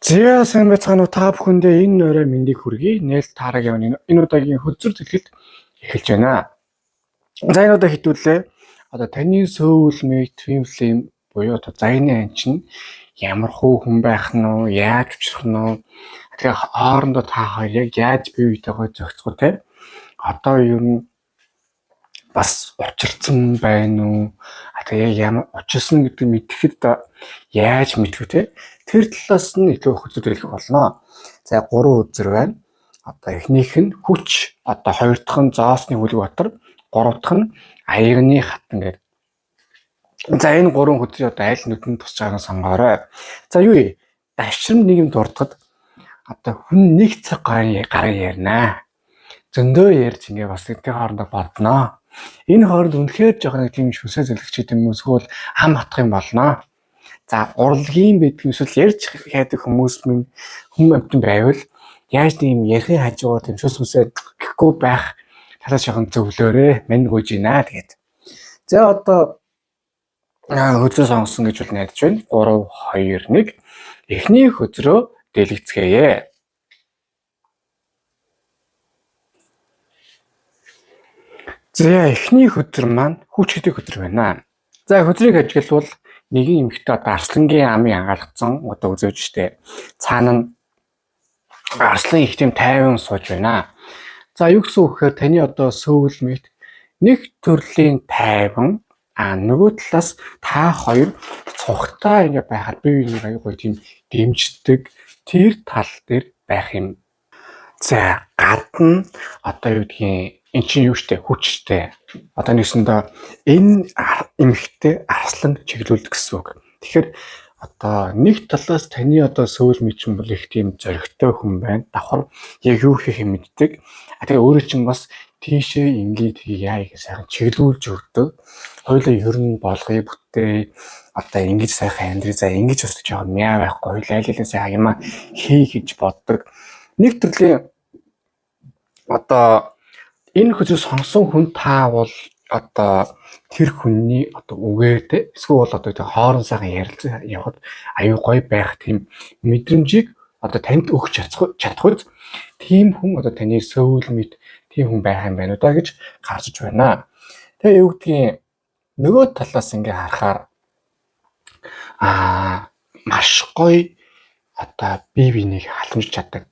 Зя сайн байцгаана уу та бүхэндээ энэ орой мэндийг хүргэе. Нээл таараг энэ удаагийн хөзөр төлөлт эхэлж байна. За энэ удаа хитүүлээ. Одоо таны soulmate, twin flame буюу одоо зайны анчин ямар хүн байх нь уу, яаж учрах нь уу? Тэгэхээр хоорондоо та хоёр яг яаж бие биетэйгээ зохицох те? Одоо ер нь бас учирсан байна уу? Тэгээ ямар учирсан гэдэг мэдхэд яаж мэдэх вэ те? Тэр талаас нь илүү хөзөр хэлэх болно. За 3 үзэр байна. Одоо эхнийх нь хүч, одоо хоёр дахь нь зоосны хүлбатар, гурав дахь нь аягны хатан гэдэг. За энэ 3 хөзрийг одоо аль нүдэнд тусч байгааг нь сонгоорой. За юу вэ? Дашрам нэг юм дурдахад одоо хүн нэг цаг гарын ярина. Зөндөө ярьж ингээ бас гэдгийн хоорондоо бодноо. Энэ хооронд үнэхээр жоох нэг тийм шүсээ зэлгч гэдэг юм эсвэл хам хатах юм болно. За урлагийн байдаг эсвэл ярьж хайдаг хүмүүс минь хүн амтан байвал яаж тийм ярихын хажуугаар тийм шүсмэсээ гэхгүй байх талаас жоохон зөвлөөрэй. Мань гүйж гинэ тэгээд. За одоо хөзөө сонгосон гэж бол найдаж байна. 3 2 1 эхний хөзрөө дэлгэцгээе. За эхний хөзөр маань хүч гэдэг хөзөр байна. За хөзрийг ажиглавал нэгэн эмэгтэй одоо арслангийн амыг ангаалгацсан одоо үзэж штэ. Цаана нь арслан их тийм тайван сууж байна. За юу гэсэн үг гэхээр таны одоо soulmate нэг төрлийн тайван нөгөө талаас та хоёр цухтаа ингээ байхад бие биенийг аягүй тийм дэмждэг тэр тал дээр байх юм. За гадна одоо юу гэдгийг эн чинь юу штэ хүчтэй. Одоо нэгсэндээ энэ эмэгтэй арслан чиглүүлдэг гэсэн үг. Тэгэхээр одоо нэг талаас таны одоо soulmate чинь бол их тийм зоригтой хүн байна. Давхар яг юу хийх юм мэддэг. Тэгээ өөрөө чинь бас тийшээ ингээд яа их сайхан чиглүүлж өгдөг. Хоёулаа ер нь болгоё бүтээ. Одоо ингэж сайхан амьдрий. За ингэж өсөж байгаа мяа байхгүй. Хоёулаа аль сайхан юм хий гэж боддог. Нэг төрлийн одоо энэ хөзөө сонсон хүн та бол одоо тэр хүний одоо үгээр те эсвэл одоо тэр хоорон сайхан ярилцаа явахад аюу гой байх тийм мэдрэмжийг одоо танд өгч чадах үз тийм хүн одоо таны soulmate тийм хүн байх юм байна уу да гэж гарч байна. Тэгээ юу гэдгийг нөгөө талаас ингээ харахаар маш гоё одоо бие биенийг халамж чаддаг.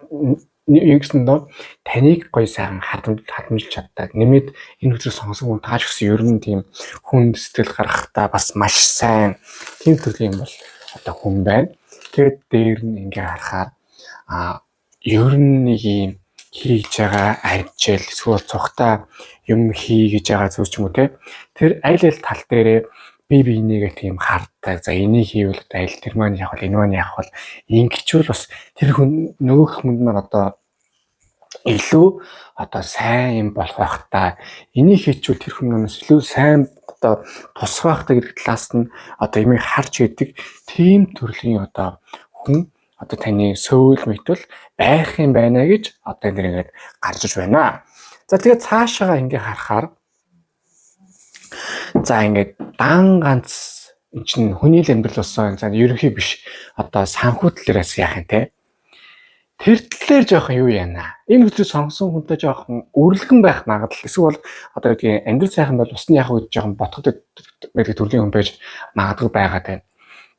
Юу гэсэн доо таныг гоё сайхан хадамжилж чаддаг. Нэмээд энэ хөзрөө сонсон хүн тааж гэсэн ер нь тийм хүн сэтгэл гаргахтаа бас маш сайн тийм төрлийн юм бол одоо хүн байна. Тэгээд дээр нь ингээ харахаар ер нь нэг юм хийж байгаа ажил эсвэл цухтаа юм хийж байгаа зүйл ч юм уу те тэр аль тал дээрээ бие биенийгээ тийм харддаг. За энийг хийвэл аль тэр маань явах энэ маань явах ингэчүүл бас тэр хүн нөгөөх хүнд маань одоо илүү одоо сайн юм болох байхтаа энийг хийчихвэл тэр хүмүүнээс илүү сайн одоо тусах байхтаа гэдэг талаас нь одоо ямиг харж идэг тийм төрлийн одоо хүн одоо таны soulmate бол байх юм байна гэж одоо энэ ингээд гарч иж байна. За тэгээд цаашаа ингээ харахаар за ингээд дан ганц эн чинь хүний л амьдрал болсон за ерөнхий биш одоо санхүү талаас яах юм те тэр талээр жоохон юу яана. Энэ хөзрийг сонгосон хүнтэй жоохон өрлгөн байх магадлал эсвэл одоо гэдгийг амьдрал сайхан бол усны яах гэж жоохон ботгод байдаг төрлийн хүн байж магадгүй байгаа тань.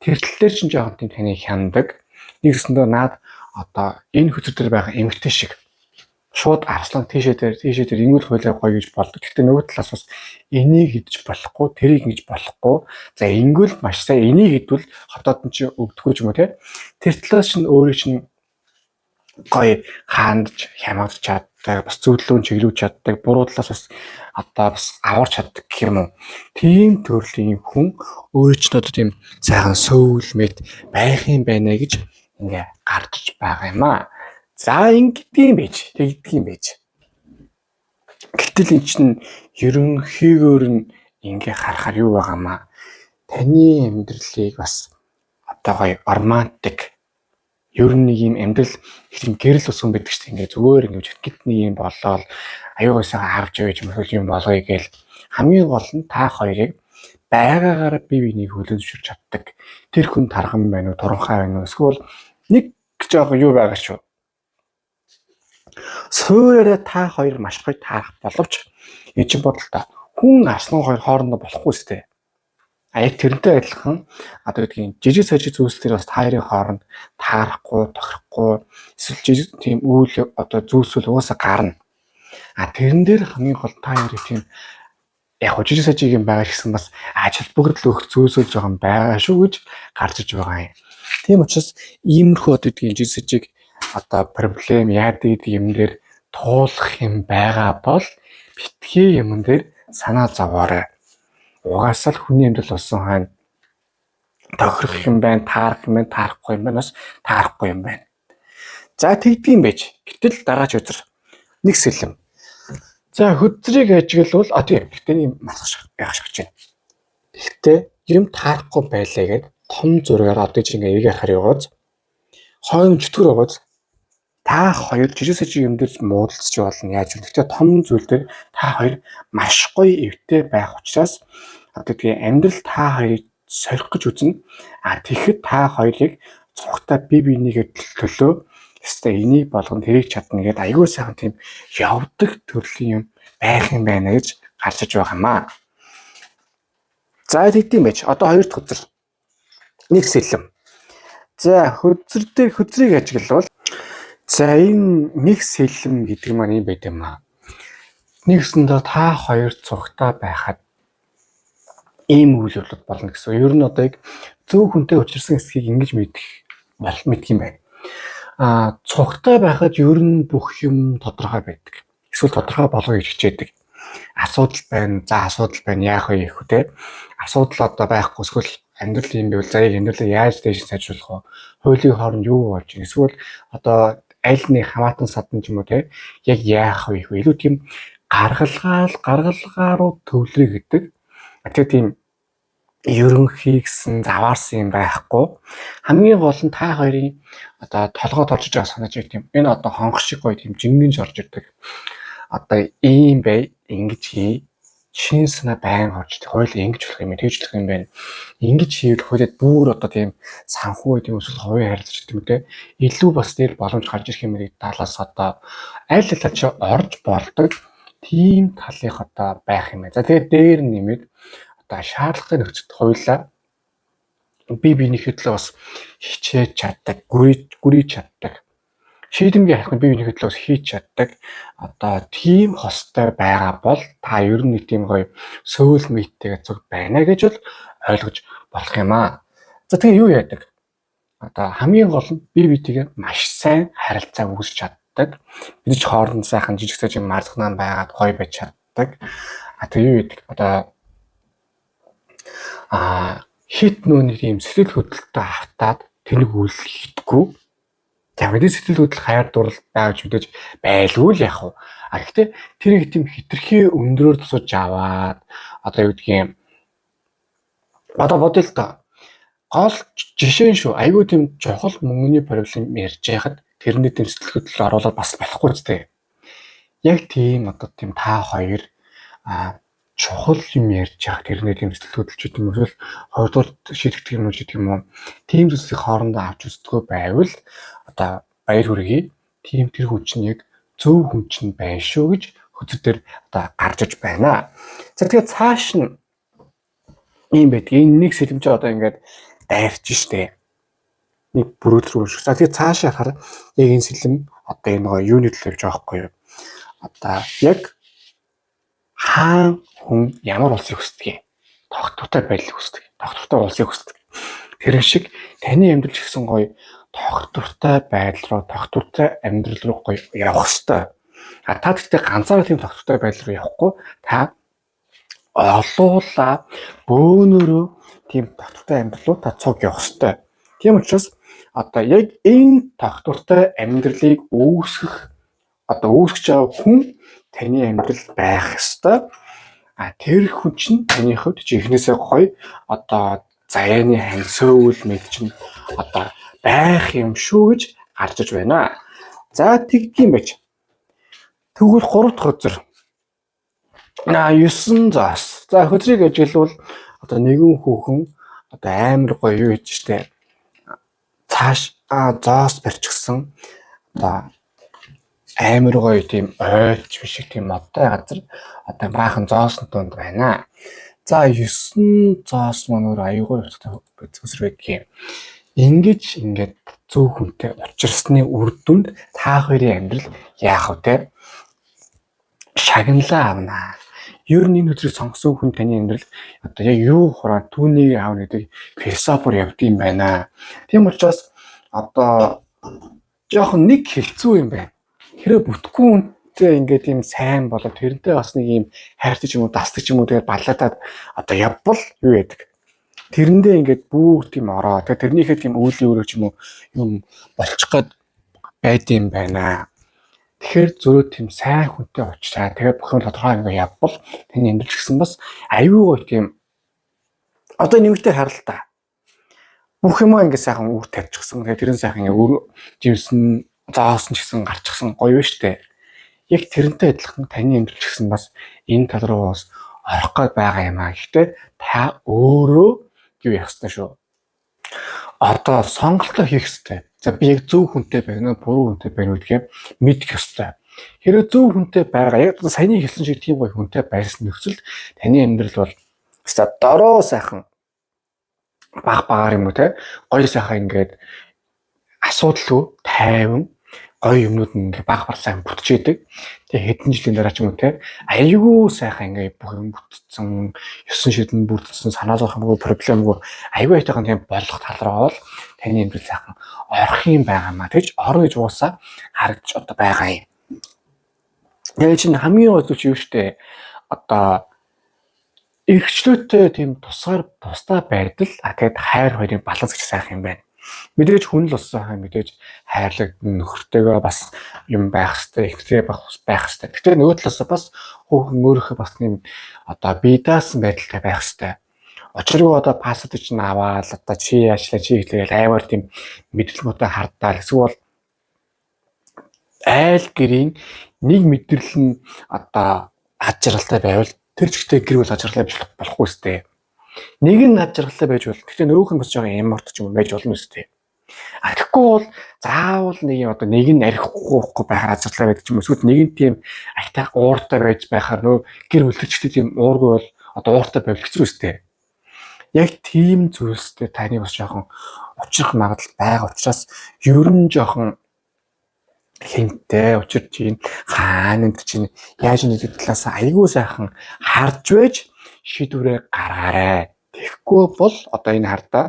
Тэр талээр чинь жоохон тийм таны хяндаг. Нэгсэндээ наад одоо энэ хөзөр дээр байгаа эмгтэй шиг шууд арслан тийшээ дээр ингүүл хойлоо гоё гэж болдог. Гэхдээ нөгөө талаас бас энийг идэж болохгүй, тэрийг ингэж болохгүй. За ингүүл маш сайн энийг идвэл хотоод нь чи өвдөггүй ч юм уу те. Тэр талаас чинь өөрөө чинь гоё хаандж хямгаж чаддаг, бас зөвлөлөө чиглүүлж чаддаг, буруу талаас бас одоо бас аварч чаддаг гэх юм уу. Тийм төрлийн хүн өөрөө ч одоо тийм сайхан soulmate байх юм байна гэж ингээ гарч байгаа юм аа. За ингэдэг юм байж, тэгдэг юм байж. Гэтэл эн чинь ерөнхийгөөр нь ингээ харахаар юу байгаамаа. Таны амьдралыг бас одоо гоё романтик ер нь нэг юм амьдрал их тийм гэрэл ус хүн байдаг шүү дээ. Ингээ зүгээр ингээ гит нэг юм болоод аюугасаа авч явж юм болгоё гээл хамгийн гол нь та хоёрыг байгаагаараа бие биенийг хөлөөж чаддаг. Тэр хүн тархан байна уу, туранхай байна уу, эсвэл нэг жоох юу байгаа шүү. Суураараа та хоёр маш гоё таарах боловч энэ чинь бодолтой. Хүн асны хоёр хоорондоо болохгүй сте. Яг тэрнтэй адилхан одоо гэдгийг жижиг сажиг зүйлсээр бас та хоёрын хооронд таарахгүй, тохирохгүй эсвэл жижиг тийм үйл одоо зүйлсүүл угаасаа гарна. Тэрэн дээр хамгийн гол та хоёрын тийм яг жижиг сажиг юм байгаа гэсэн бас ажил бүгдл өгөх зүйлсүүл жоохон байгаа шүү гэж гарч иж байгаа юм. Тийм учраас иймэрхүү одоо гэдгийг жижиг сажиг одоо проблем яадаг юм дээр туулах юм байгаа бол битгий юм дээр санаа зовоорой. Угаасаа л хүний амьдрал болсон хань тохирох юм байна, таарах юм байна, таарахгүй юм байна, бас таарахгүй юм байна. За тэгдэм байж. Гэтэл дараач үзэр нэг сэлэм. За хөдрийг ажиглавал тийм гэхдээ юм мархаж яах гэж байна. Гэхдээ юм таарахгүй байлаа гэд том зургаар одоо чи ингээ эгийг харахаар яваад хойно чөтгөр байгааз та хоёр жижиг сажиг юм дээр муудалцж болно. Яаж вэ? Гэхдээ том зүйл дээр та хоёр маш гоё эвтэй байх учраас одоо тэгээ амьдрал та хоёрыг сорих гэж үзнэ. Тэгэхэд та хоёрыг цогтой бие биенийгээ төлөө ёстой энийг болгоно тэрийг чадна гэдэг аягүй сайхан тийм явдаг төрлийн юм байх юм байна гэж гарч иж байгаа юм аа. За тэгдэм байж. Одоо хоёр дахь хөдөр. Нэг сэлэм. За хөдөр дээр хөдрийг ажиглавал за энэ нэг сэлэм гэдэг маань юм байт юм аа. Нэгсэндээ та хоёр цогтой байхад ийм үйл явдлууд болно гэсэн. Ер нь одоо яг зөв хүнтэй учирсан эсхийг ингэж мэдэх юм байна. Цогтой байхад ер нь бүх юм тодорхой байдаг. Эсвэл тодорхой болгоё гэж хичээдэг. Асуудал байна. За асуудал байна. Яах вэ гэх үү те. Асуудал одоо байхгүй эсвэл амьдрал юм байвал за яг амьдралыг яаж дэш сайжруулах вэ? Хуулийн хооронд юу болж байна? Эсвэл одоо аль нэг хамаатан садан ч юм уу те. Яг яах вэ гэх үү? Илүү тийм гаргалгааруу төвлөрэй гэдэг. Тэгээ тийм ерөнхий гэсэн заваарсан юм байхгүй. Хамгийн гол нь та хоёрын одоо толгойд орж байгаа санаж байгаа тийм энэ одоо хонх шиг гоё тийм жингэнж орж ирдэг. Одоо ийм бай ингэж хий. Чин санаа байн орж ирдэг. Хойлоо ингэж болох юм, тэгж болох юм байна. Ингэж хийвэл хөлөд бүр одоо тийм санхүү тийм эсвэл хувийн харилцаж гэдэг юм те. Илүү бас дээр боломж гарч ирэх юм талаас одоо аль ч орж болдог тийм талынх одоо байх юм байна. За тэгээд дээр нэмээд одоо шаардлагын нөхцөлд хоёулаа бие биенийхээ төлөө бас хичээж чаддаг, гүрийж чаддаг. Шийдэмгий харах нь бие биенийхээ төлөө бас хийж чаддаг. Одоо тийм хостой байгаа бол та ер нь тийм гоё сөүл мэйттэйгээ зүг байна гэж бол ойлгож болох юм аа. За тэгээ юу яадаг? Одоо хамгийн гол нь бие биетэйгээ маш сайн харилцаа үүсгэж чаддаг. Бид ч хооронд сайхан жижиг сажиг марцгнаа байгаад гоё байж чаддаг. Тэгээ юу яадаг? Одоо хит нөөний юм сэтгэл хөдлөлтөд автаад тэнэг үйл хийдэггүй. За мэдээ сэтгэл хөдлөл хайр дурлал байж мэдээж байлгүй л яах вэ? Гэхдээ тэрийг тийм хитрхи өндрөөр тусаж аваад одоо юу гэдгийг одоо бодъё л доо. Гол жишээ шүү. Айгүй тийм чухал мөнгөний проблем ярьж байхад тэрний тийм сэтгэл хөдлөл оруулаад бас болохгүй ч тийм. Яг тийм одоо тийм та хоёр чухал юм ярьж байгаа тэрний тийм сэтгэл хөдлөлч гэдэг юм эсвэл хоёрдугаар шийдэгдэх юм уу гэдэг юм уу. Тийм зүйлсийг хоорондоо авч үзтгөө байвал одоо баяр хүргэе. Тийм тэр хүн чинь яг зөв хүн чинь байна шүү гэж хөтөр дээр одоо гарч иж байна. За тэгээд цааш нь ийм байдаг. Энэ нэг сэлэмж одоо ингээд дайрч штэ. Нэг бүрэлдэхүүн шүү. За тэгээд цаашаа харахаар яг энэ сэлэм одоо энэ гоё юуны төлөө явж байгаа байхгүй юу? Одоо яг хаан хүн ямар улсыг хүсдэг юм? Тогтвортой байдлыг хүсдэг. Тогтвортой улсыг хүсдэг. Тэр шиг таны амьдрал ч гэсэн гоё тогтвортой байдал руу, тогтвортой амьдрал руу гоё явах ёстой. Та гэхдээ ганцаараа тийм тогтвортой байдал руу явахгүй та олуулаа бөөнөрөө тийм тогтвортой амьдрал руу та цуг явах ёстой. Тийм учраас одоо яг энэ тогтвортой амьдралыг үүсгэж байгаа хүн таны амьдрал байх ёстой. Тэр хүн чинь таны хувьд чихнээсээ гоё одоо заяаны хань сөүл мэд чинь одоо байх юм шүү гэж гарч иж байна. За тэгдэм байж. Тэгвэл 3 дахь өдөр 9 зоос. За хөдрийг ажиглавал одоо нэгэн хүүхэн одоо амар гоё юу хийж штэ. Цааш зоос барьчихсан гэсэн одоо амар гоё тийм ойлч биш тийм модтой газар одоо баахан зоосон тунд байна. За 9 зоос маань өөр аюулгүй үзэсгэр байдгийг. Ингээд зөв хүнтэй учирсны үр дүнд та хоёрын амьдрал яах вэ те? Шагналаа авнаа. Ер нь энэ өдрийг сонгосон хүн таны амьдрал одоо яг юу хураа түүнийг аавна гэдэг философор явдсан байна. Тийм учраас одоо жоохон нэг хэлцүү юм байна. Хэрэг бүтггүй үнтэй ингээд ийм сайн болоод тэрнтэй бас нэг ийм хайртай ч юм уу дасдаг ч юм уу тэгээд баллаадаад одоо явбал юу яадаг. Тэрэндээ ингээд бүр тийм ороо. Тэгээд тэрнийхээ тийм үүлийн өрөө ч юм уу юм болчих гээд байд юм байна. Тэгэхээр зөрөө тийм сайн хүнтэй уулзаа. Тэгээд бүхэн тодорхой ингээд явбал таны амьдрал гэсэн бас аюулгүй тийм одоо нэгтэй харалтаа. Бүх юм ингээд сайхан үр тавьчихсан. Тэгээд тэрэн сайхан өөр живсэн зоосон ч гэсэн гарчихсан гоё штэ. Яг тэрнтэй адилхан таны амьдрал гэсэн бас энэ тал руу бас орох гээд байгаа юм аа. Гэхдээ та өөрөө юу яах ёстой шүү. Одоо сонголтоо хийх ёстой. За би яг зөв хүнтэй байна уу, буруу хүнтэй байна уу гэдгийг мэдэх ёстой. Хэрэг зөв хүнтэй байгаа, яг саяны хэлсэн шиг тийм гоё хүнтэй байсан нөхцөлд таны амьдрал бол өстой дороо сайхан баг юм уу те? Гоё сайхан ингээд асуудалгүй тайван гоё юмнууд ингээ баг сайн бүтчихэдэг. Тэгээ хэдэн жилийн дараа ч юм уу те аюулгүй сайхан ингээ бүх юм бүтцэн, 9 шидэн бүтцэн, санаа зовхомгүй проблемгүй аюул айтайхан тийм болох тал руу бол таны амьдрал сайхан орох юм байгаа маа. Тэгж орно гэж уусаа харагдаж одоо байгаа юм. Яг чинь хамгийн гол зүйл юу штэ одоо эрхчлөөтэй тийм тусдаа байдал тэгээд хайр хоёрын баланс гэж сайхан юм байна. Мэдээж хүн л болсон хаа мэдээж хайрлаг нөхөртэйгээ бас юм байх хэрэгтэй, ихтэй байх хэрэгтэй. Гэхдээ нөгөө талаас бас хүүхэн өөрөөхөө бас юм одоо бие даасан байдалтай байх хэрэгтэй. Очиргүй одоо пассворд чинь аваад одоо чи яачлаа чи хэлгээл аймаар тийм мэдрэлмүүдээ хардаал эсвэл айл гэрийн нэг мэдрэл нь одоо ад жаргалтай байвал тэр чигтээ гэр бүл ад жаргалтай болохгүй сте. Нэг нь ад жаргалтай байж болно. Гэхдээ нөгөөх нь бас жоохон ямарт ч юм байж болно сте. Тэгэхгүй бол заавал нэг юм одоо нэг нь арихгүй байхаар ад жаргалтай байдаг ч юм уу. Эсвэл нэг нь тийм ахтай ууртай байж байхаар нөө гэр бүлчтэй тийм уургүй бол одоо ууртай байвал хэцүү сте. Яг тийм зүйлстэй таны бас жоохон учрах магадлал байгаа учраас ер нь жоохон хинтээ учирч ийн хаананд чинь яаж нэгдэг талаас айгүй сайхан харж байж шийдвэрээ гаргаарай. Тэгэхгүй бол одоо энэ хардаа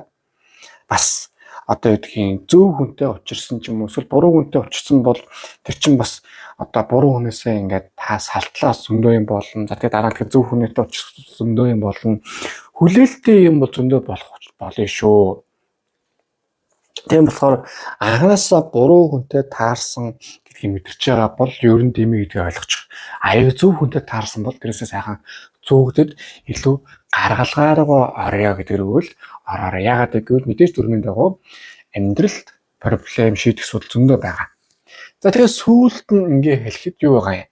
бас одоо гэдгийг зөв хүнтэй учирсан ч юм уу эсвэл буруу хүнтэй учирсан бол тэр чинь бас одоо буруу хүнээсээ ингээд та салтлаа зөндөө юм болно. За тэгээ дараа нь зөв хүнээтэй учирсан зөндөө юм болно. Хүлээлттэй юм бол зөндөө болно шүү. Тийм болохоор анханасаа буруу хүнтэй таарсан гэдгийг мэдэрч байгаа бол ер нь дэмий гэдгийг ойлгочих. Аюу зөв хүнтэй таарсан бол тэрээсээ сайхан зөөгдөд илүү гаргалгаараа орё гэдгээр үл ороо. Ягаад гэвэл мэдээж дөрмийн дагуу амьдралд проблем шийдэх асуудал зөндөө байгаа. За тэгэхээр сүүлд нь ингээ хэлэхэд юу байгаа юм?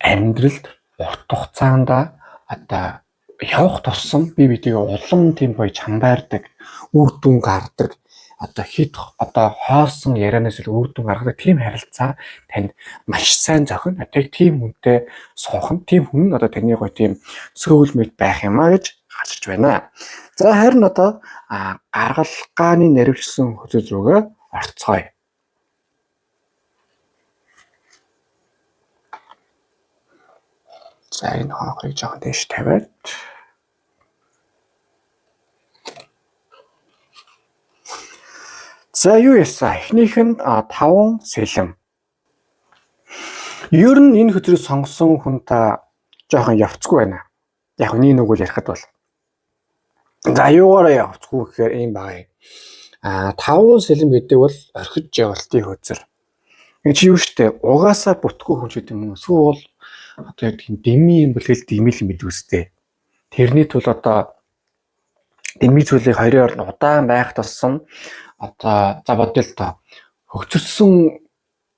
Амьдралд урт хугацаанд одоо явах тусам би бидийг улам тийм гоё чамбайрдаг, үр дүн гардаг, одоо хоосон ярианаас л үр дүн гаргадаг тийм харилцаа танд маш сайн зохино. Тэгээд тийм хүнтэй суух нь тийм хүн одоо таны гоё тийм сөүлмэд байх юмаа гэж харж байна. За харин одоо гаргалгааны наривчсан хөтөл рүүгээ орцгоё. За энэ хоохыг жоохон дэш тавиад. За юу ясаа эхнийх нь 5 сэлэм. Ер нь энэ хөтөлийг сонгосон хүн та жоохон явцгүй байна. Яг нэг нүгэл ярихад бол. За юугаараа явцгүй гэхээр ийм байгаа юм. 5 сэлэм гэдэг бол орхиж явалтын хөзөр. Энэ чи юу штэ угаасаа бүтггүй хүн ч гэдэг юм уу. Эсвэл одоо яг тийм дэмий юм бэлгээл дэмэл мэдвэстэй. Тэрний тул одоо дэмий зүйлийг хоёрын орнд удаан байх тусам одоо за бодъё л тоо хөгжсөн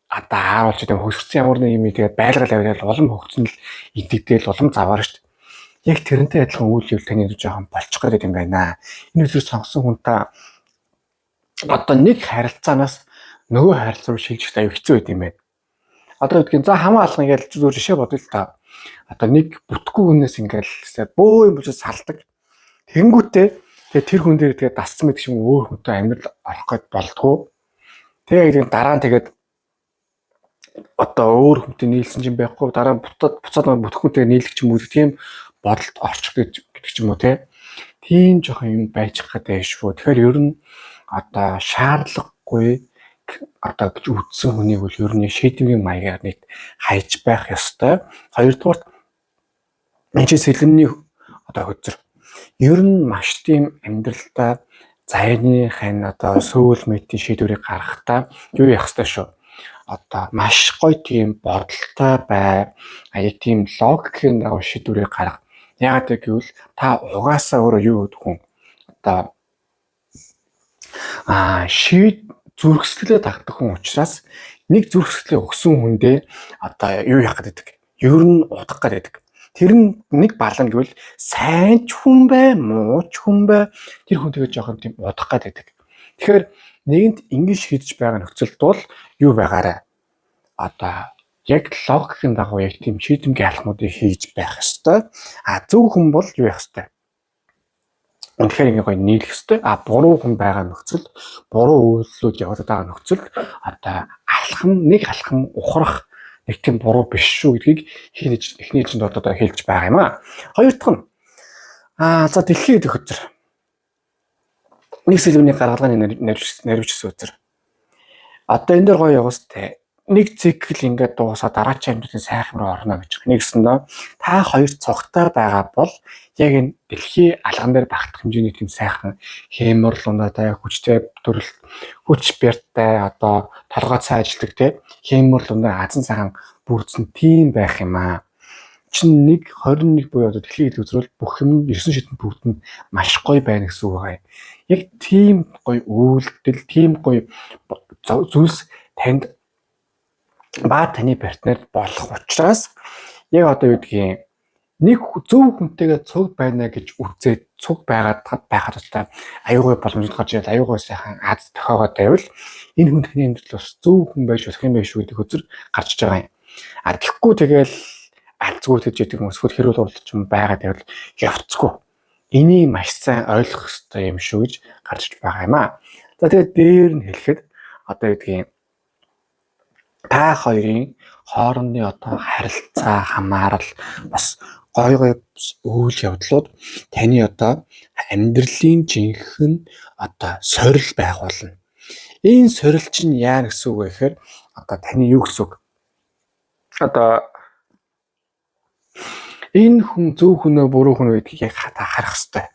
одоо ааруулч гэдэг хөгжсөн ямар нэг юм тэгээд байлгал аваад улам хөгжсөн л идэгдээл улам заваар шүү дээ. Яг тэрнтэй адилхан үйл явдал таны жоохон болчих гээд юм байна. Энэ үсрэг сонгосон хүн та одоо нэг харилцаанаас нөгөө харилцаа руу шилжих аюу хэцүү байд юм байна. Одоо үгдгийн за хамаа алган ингээл зүгээр жишээ бодъё л та. Одоо нэг бүтггүй хүнээс ингээл бөө юм болж салдаг. Тэнгүүтээ тэгээ тэр хүн дээр тэгээ дассан мэт юм өөр хүнтэй амьдрал орох гээд болдгоо. Тэгээ дараа нь тэгээд одоо өөр хүнтэй нийлсэн юм байхгүй дараа нь буцаад бүтгэхүүнтэй нийлэх юм уу тийм бодолд орчих гэдэг ч юм уу тийм жоохон юм байж байгаа шүү. Тэгэхээр ер нь одоо шаардлагагүй одоо гэж үздсэн хүнийг бол ер нь шийдвэрийн маягаар нэг хайж байх ёстой. Хоёрдугаар энэ сэлэмний одоо хөзөр ер нь маш тийм амьдралдаа зайныхын одоо сөүл мэдийн шийдвэрийг гаргахдаа юу яах ёстой шүү. Одоо маш гоё тийм бодолтой бай. Яг тийм логикийн дагуу шийдвэрийг гарга. Яагаад гэвэл та угаасаа өөрөө юу гэдэг хүн одоо зүрхсэтгэлээ тагдаг хүн учраас нэг зүрхсэтгэлээ өгсөн хүндээ одоо юу яах гэдэг. Ер нь удах гэдэг. Тэр нь нэг балан гэвэл сайн ч хүн бай, муу ч хүн бай. Тэр хүн тэгээ жоохон тийм удах гэдэг. Тэгэхээр нэгэнт ингэж хийж байгаа нөхцөлд бол юу байгаарай. Одоо яг логикийн дагуу яг тийм шийдэмгий алхмуудыг хийж байх ёстой. Зөв хүн бол юу яах ёстой. Үнэхээр ингэ гоё нийлэх ёстой. Буруу хүн байгаа нөхцөлд, буруу үйлдэлүүд яваад байгаа нөхцөлд одоо алхам ухрах нэг тийм буруу биш шүү гэдгийг эхний ээлжинд одоо хэлж байгаа юм аа. Хоёр дахь нь за дэлхийн идэх хөтөр. Нэг сэлбэний гаргалгааны наривчсан хөтөр. Одоо энэ дээр гоё яваастай. Нэг цикл ингээд дуусаад дараачийн амьдралын сайхан руу орно гэж. Нэгсэндээ та хоёр цогтой байгаа бол яг энэ дэлхийн алган дээр багтах хэмжээний тийм сайхан хэмэрл унаатай хүчтэй төрөл хүч бяртай одоо толгой цааждаг те хэмэрл унаа азан сайхан бүрдсэн тийм байх юм аа. Чин 1.21 буюу одоо дэлхийн эд үзрэл бүх юм 9 шидэн бүгд нь маш гоё байна гэсэн үг байгаа. Яг тийм гоё үйлдэл, тийм гоё зүйлс танд ба таны партнер болох учраас яг одоо юу гэдгийг нэг зөв хүнтэйгээ цуг байна гэж үзээд цуг байгаад тустай аюугай боломжтой гарч ирэл аюугай сайхан аз тохиогоод байвал энэ хүн таны амьдрал бас зөв хүн байж болох юм байх шүү гэдэг хөзөр гарч иж байгаа юм. Тэгэхгүй тэгэл алзгүй гэж яддаг хүмүүс хэрүүл уралдаж юм байгаад байвал явцгүй. Энийг маш сайн ойлгох хэрэгтэй юм шүү гэж гарч иж байгаа юм аа. За тэгээд дээр нь хэлэхэд одоо юу гэдгийг та хоёрын хоорондын одоо харилцаа хамаарал бас гой үйл явдлууд таны одоо амьдралын жинхэнэ одоо сорил байх болно. Энэ сорил чинь яа гэсэн үг вэ гэхээр одоо таны юу гэсэн үг? Одоо энэ хүн зөв хүн үү буруу хүн үү гэдгийг та харах хэрэгтэй.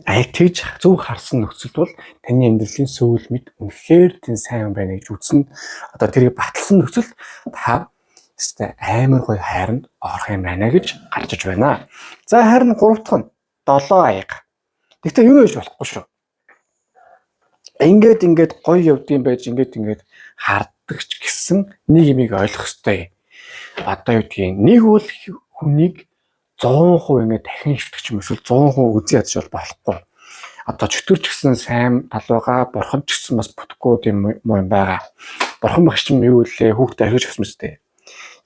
Яг тэгж зөв харсан нөхцөлд бол таны амьдралын сөүл мэд үнэхээр тийм сайн байна гэж үзнэ. Одоо тэрийг баталсан нөхцөлд та өстэй амар гоё хайранд орох юм байна гэж гарч иж байна. За харин 3 дахь нь 7 аяга. Тэгтээ юу гэж болохгүй шүү. Ингээд гоё явдсан байж ингээд харддаг ч гэсэн нэг юмыг ойлгох хэрэгтэй. Одоо юу гэдгийг нэг бол хүнийг 100% ингээд дахин шүтгэж юм эсвэл 100% үзий ядж болохгүй. Одоо чөтгөрч гисэн сайн тал байгаа, бурхан ч гэсэн бас бүтэхгүй тийм юм байгаа. Бурхан багш чинь юу вэ? Хүүхдээ ахиж өгсөн мэт.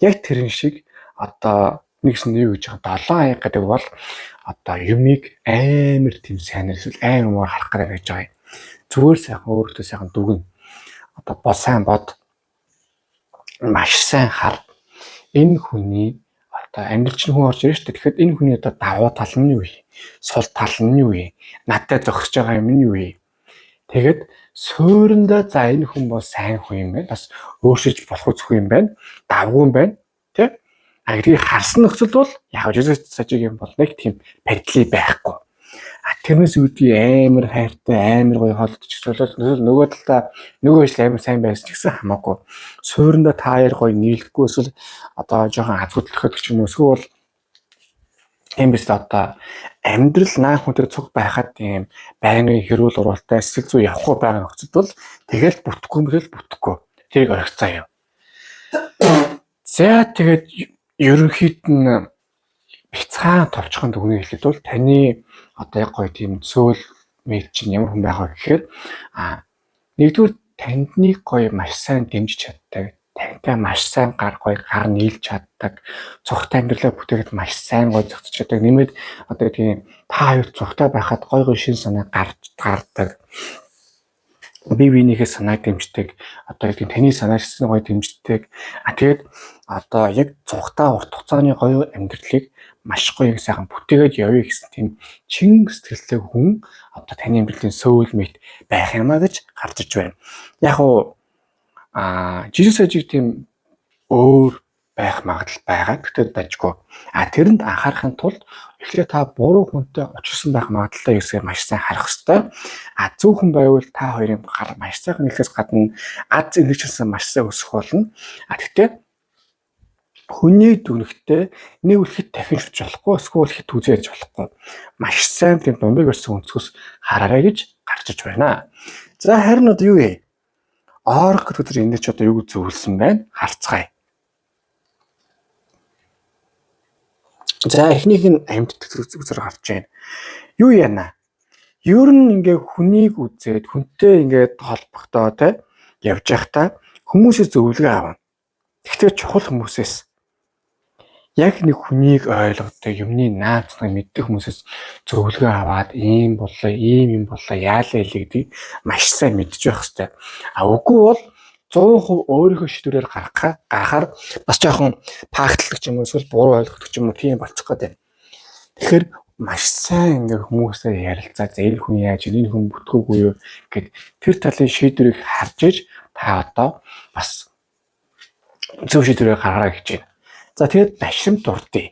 Яг тэрэн шиг одоо нэгсэн юу гэж байгаа 7 аяга гэдэг бол одоо юмыг амар тийм сайнэр эсвэл амар харах гэдэг гэж байгаа юм. Зүгээр сайхан өөртөө сайхан дүгэн. Одоо бол сайн бод. Маш сайн хар. Энэ хүний одоо амьдрал чинь хүн орж ирж штэ. Тэгэхээр энэ хүний одоо давуу тал нь юу вэ? Сул тал нь юу вэ? Надтай зогсож байгаа юм нь юу вэ? Тэгээд суурьндаа за энэ хүн бол сайн хүн юм байна. Бас өөрчилж болох үзэх юм байна. Давгүй юм байна. Тэ? Гэдгийг харсан нөхцөлд бол яг жижиг сажиг юм бол нэг тийм паритли байхгүй. Тэрнээс үүдий амар хайртай амар гоё хоолтч гэсэн нөгөө талаа нөгөө ижил амар сайн байсан ч гэсэн хамаагүй. Суурьндаа та яар гоё нийлэхгүй эсвэл одоо жоохон азгуудлахад ч юм уу эсвэл тийм биз одоо амьдрал наан хүнтэй цуг байхад тийм байнгын хэрүүл уралтай сэтгэл зүй явахгүй байгаа нөхцөлд бол тэгэл бүтэхгүй. Тэрийг орхицаа юу. За тэгээд ерөнхийд нь бяцхан товчхон дүгнээ хэлэхэд бол таны одоо яг гоё тийм сөүл мэд чинь ямар хүн байгаа гэхээр Нэгдүгээр таньдныг гоё маш сайн дэмжиж чаддаг, тантай маш сайн гар нийлж чаддаг, цогтой амьдралаа бүтээхэд маш сайн гоё зохицож чаддаг. Нэмээд одоо тийм та хоёр цогтой байхад гоё шин санаа гардаг. Бие биенийхээ санааг дэмждэг, одоо тийм таны санаа шигсэн гоё дэмждэг. Тэгээд одоо яг цогтой урт хугацааны гоё амьдралыг маш гоё сайхан бүтээгээд явъя гэсэн тийм чин сэтгэлтэй хүн одоо таны амьдралын soulmate байх юмаа гэж гарч иж байна. Яг уу жижиг сажиг тийм өөр байх магадлал байгаа. Тэгтээ дажгүй. Тэрэнд анхаарахын тулд эхлээ та буруу хүнтэй уулзсан байх магадлалаа юусээр маш сайн харах хэрэгтэй. Зөв хүн байвал та хоёрын гар маш сайхан нэхээс гадна аз энергичсэн маш сайн өсөх болно. Тэгтээ хүний дүнхтэй нэг үлхэд дахин шүтж болохгүй, эсвэл хит үзээж болохгүй. Маш сайн тийм дундыг өрсөн өнцгөөс хараарай гэж гарч иж байна. За харин одоо юу вэ? Орк өдөр энэ ч одоо юу зөвлөсөн байна? Харцгаая. За эхнийх нь амьд үзэр гарч байна. Юу яана? Ер нь ингээ хүнийг үзээд хүнтэй ингээд холбохдоо те явж байхдаа хүмүүсээс зөвлөгөө авна. Гэхдээ чухал хүмүүсээс яг нэг хүнийг ойлгодог, юмны наацныг мэддэг хүмүүсээс зөвлөгөө аваад ийм боллоо, ийм юм боллоо, яалаа хэлээ гэдгийг маш сайн мэдж байх хэрэгтэй. Үгүй бол 100% өөрийнхөө шийдвэрээр гаргахаар бас жоохон пакталдаг ч юм уу, эсвэл буруу ойлгодог ч юм уу тийм болчих гээд байна. Тэгэхээр маш сайн ингээ хүмүүстэй ярилцаа, энэ хүн яаж, энэ хүн бүтгүүгүй юу гэд тэр талын шийдвэрийг харж иж та одоо бас зөв шийдвэрээ гаргаарай гэж байна. За тэгээд башим дурдъя.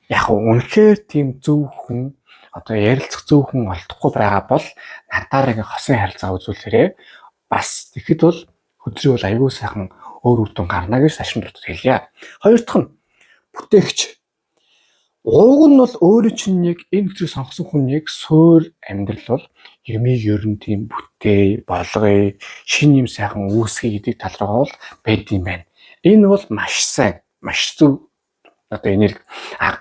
Яг үнэхээр тийм зөв хүн одоо ярилцах зөв хүн олдохгүй байгаа бол надаар ингээ хосын харилцаа үзүүлээрэй. Бас тэгэхэд бол хөдрий бол аягүй сайхан өөр үр дүн гарна гэж башим дурдъя хэлье. Хоёр дахь нь бүтээгч. Ууг нь бол өөрөө чинь яг энэ хөдрийг сонгосон хүн яг суур амьдрал бол юмыг ер нь тийм бүтээ, болгоё, шин юм сайхан үүсгэе гэдэг тал руу бол байд юм байна. Энэ бол маш сайн, маш зөв одоо энерги.